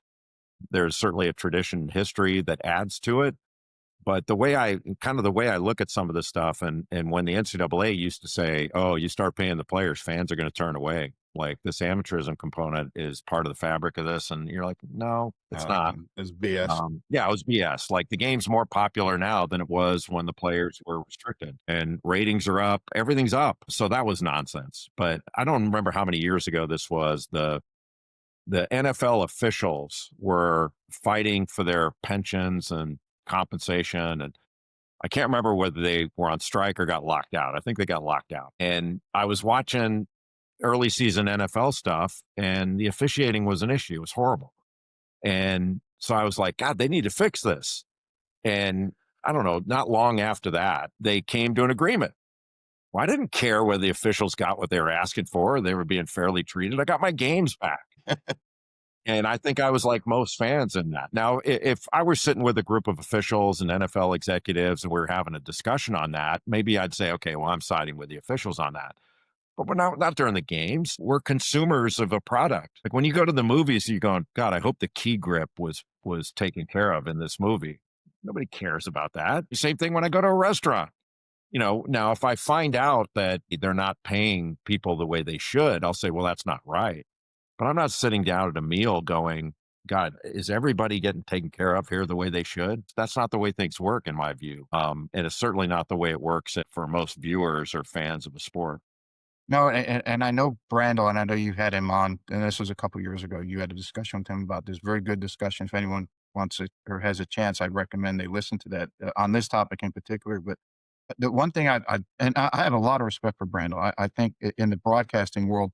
There's certainly a tradition and history that adds to it. But the way I look at some of this stuff, and when the NCAA used to say, "Oh, you start paying the players, fans are going to turn away." Like this amateurism component is part of the fabric of this, and you're like, "No, it's not." It's BS. Yeah, it was BS. Like the game's more popular now than it was when the players were restricted, and ratings are up, everything's up. So that was nonsense. But I don't remember how many years ago this was. The NFL officials were fighting for their pensions and compensation, and I can't remember whether they were on strike or got locked out. I think they got locked out. And I was watching early season NFL stuff, and the officiating was an issue. It was horrible. And so I was like, God, they need to fix this. And I don't know, not long after that, they came to an agreement. Well, I didn't care whether the officials got what they were asking for. They were being fairly treated. I got my games back. And I think I was like most fans in that. Now, if I were sitting with a group of officials and NFL executives and we are having a discussion on that, maybe I'd say, okay, well, I'm siding with the officials on that. But we're not during the games. We're consumers of a product. Like when you go to the movies, you're going, God, I hope the key grip was taken care of in this movie. Nobody cares about that. Same thing when I go to a restaurant. Now if I find out that they're not paying people the way they should, I'll say, well, that's not right. But I'm not sitting down at a meal going, God, is everybody getting taken care of here the way they should? That's not the way things work, in my view. And it's certainly not the way it works for most viewers or fans of a sport. No, and I know Brandel, and I know you had him on, and this was a couple years ago. You had a discussion with him about this, very good discussion. If anyone wants it or has a chance, I'd recommend they listen to that on this topic in particular. But the one thing I have a lot of respect for Brandel. I think in the broadcasting world,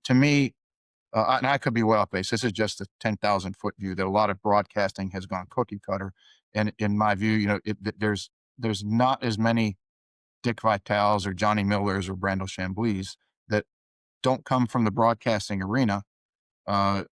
to me, and I could be well off base. This is just a 10,000-foot view that a lot of broadcasting has gone cookie cutter. And in my view, there's not as many Dick Vitales or Johnny Millers or Brandel Chamblees that don't come from the broadcasting arena, uh,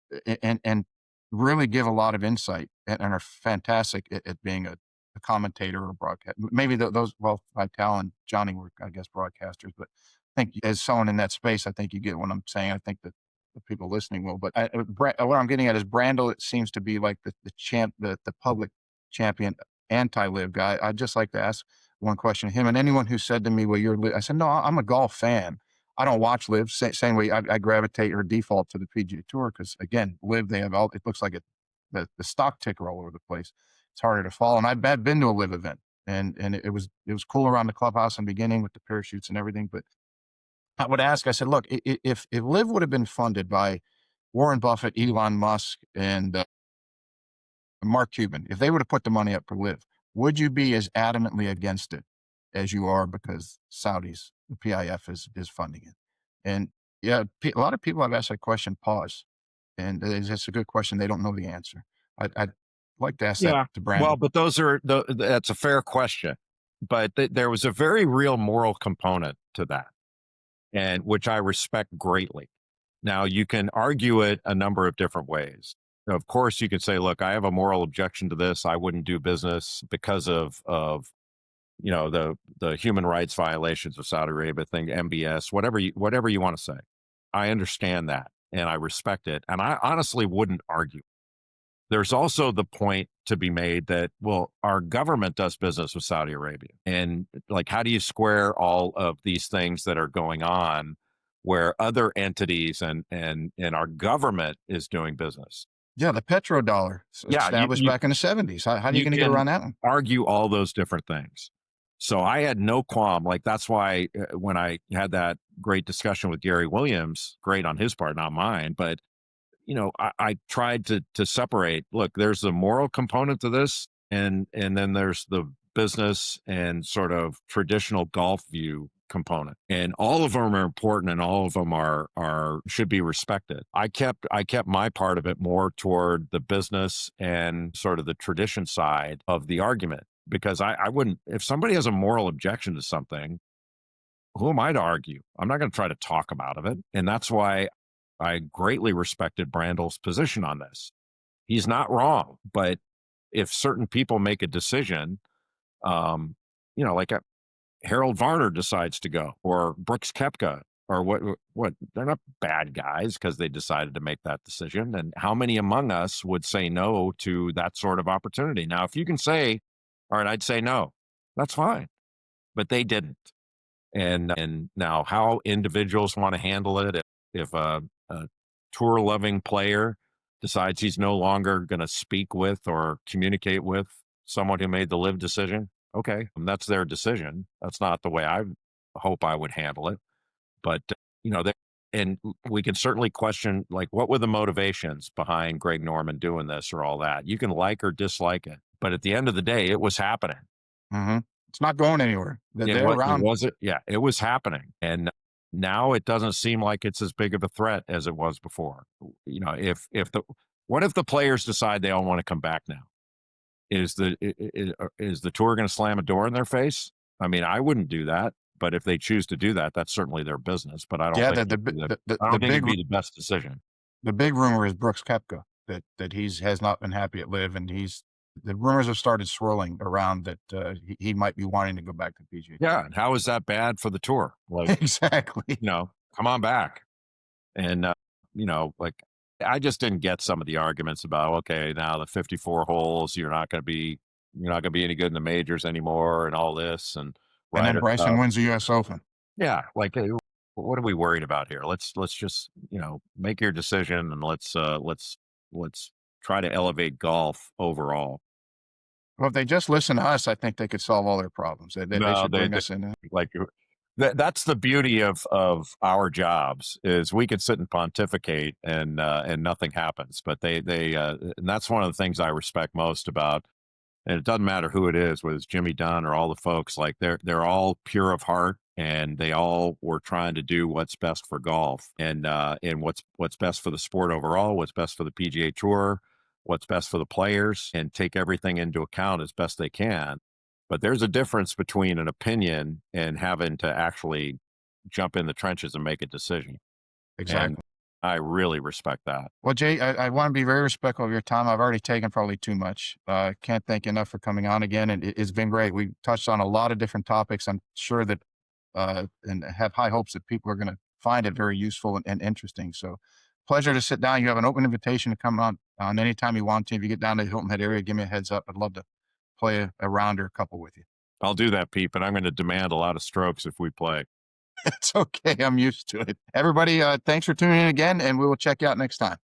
and really give a lot of insight and are fantastic at being a commentator or broadcast. Maybe those, well, Vitale and Johnny were, I guess, broadcasters, but I think as someone in that space, I think you get what I'm saying. I think that the people listening will. But what I'm getting at is Brandel. It seems to be like the public champion anti-live guy. I'd just like to ask one question of him and anyone who said to me, "Well, I said, "No, I'm a golf fan. I don't watch live." Same way I gravitate or default to the PGA Tour because again, live they have all. It looks like the stock ticker all over the place. It's harder to follow. And I've been to a live event, and it was cool around the clubhouse in the beginning with the parachutes and everything. But I would ask, I said, look, if live would have been funded by Warren Buffett, Elon Musk, and Mark Cuban, if they would have put the money up for live, would you be as adamantly against it as you are because Saudis, the PIF is funding it? And yeah, a lot of people I've asked that question pause, and it's a good question. They don't know the answer. I'd like to ask that Yeah. to Well, Brandon. but that's a fair question. But there was a very real moral component to that, and which I respect greatly. Now, you can argue it a number of different ways. Of course, you could say, look, I have a moral objection to this. I wouldn't do business because of the human rights violations of Saudi Arabia thing, MBS, whatever you want to say. I understand that and I respect it. And I honestly wouldn't argue. There's also the point to be made that, well, our government does business with Saudi Arabia. And like, how do you square all of these things that are going on where other entities and our government is doing business? Yeah, the petrodollar Yeah, established back in the 70s. How are you you going to get can around that one? argue all those different things. So I had no qualm. Like that's why when I had that great discussion with Gary Williams, great on his part, not mine, but I tried to separate. Look, there's a moral component to this, and then there's the business and sort of traditional golf view component, and all of them are important, and all of them are should be respected. I kept my part of it more toward the business and sort of the tradition side of the argument because I wouldn't, if somebody has a moral objection to something, who am I to argue? I'm not going to try to talk them out of it, and that's why I greatly respected Brandel's position on this. He's not wrong, but if certain people make a decision, um, like Harold Varner decides to go, or Brooks Koepka, or what, they're not bad guys because they decided to make that decision. And how many among us would say no to that sort of opportunity? Now, if you can say, all right, I'd say no, that's fine, but they didn't. And now how individuals want to handle it, if a tour loving player decides he's no longer going to speak with or communicate with someone who made the live decision, okay, that's their decision. That's not the way I hope I would handle it. But and we can certainly question, like, what were the motivations behind Greg Norman doing this or all that. You can like or dislike it, but at the end of the day, it was happening. Hmm. It's not going anywhere. They're It around. wasn't, yeah, it was happening. And now it doesn't seem like it's as big of a threat as it was before. What if the players decide they all want to come back now? Is the tour going to slam a door in their face? I mean, I wouldn't do that, but if they choose to do that, that's certainly their business. But I don't Yeah, think it'd be the best decision. the big rumor is Brooks Koepka. that he's has not been happy at LIV, and the rumors have started swirling around that he might be wanting to go back to PGA Tour. Yeah, and how is that bad for the tour? Like, Exactly. come on back. And, like, I just didn't get some of the arguments about, okay, now the 54 holes, you're not gonna be any good in the majors anymore and all this and And then Ryder Bryson Cup. wins the U.S. Open. Yeah, like, what are we worried about here? Let's just, make your decision and let's try to elevate golf overall. Well, if they just listen to us, I think they could solve all their problems. They No, should they bring us in. like that's the beauty of our jobs is we could sit and pontificate and nothing happens. But they and that's one of the things I respect most about, and it doesn't matter who it is, whether it's Jimmy Dunn or all the folks, like they're all pure of heart and they all were trying to do what's best for golf and what's best for the sport overall, what's best for the PGA Tour, what's best for the players, and take everything into account as best they can. But there's a difference between an opinion and having to actually jump in the trenches and make a decision. And Exactly. I really respect that. Well, Jay, I want to be very respectful of your time. I've already taken probably too much. Can't thank you enough for coming on again, and it's been great. We touched on a lot of different topics. I'm sure that, and have high hopes that people are going to find it very useful and interesting. So, pleasure to sit down. You have an open invitation to come on anytime you want to. If you get down to the Hilton Head area, give me a heads up. I'd love to play a round or a couple with you. I'll do that, Pete, but I'm going to demand a lot of strokes if we play. It's okay. I'm used to it. Everybody, thanks for tuning in again, and we will check you out next time.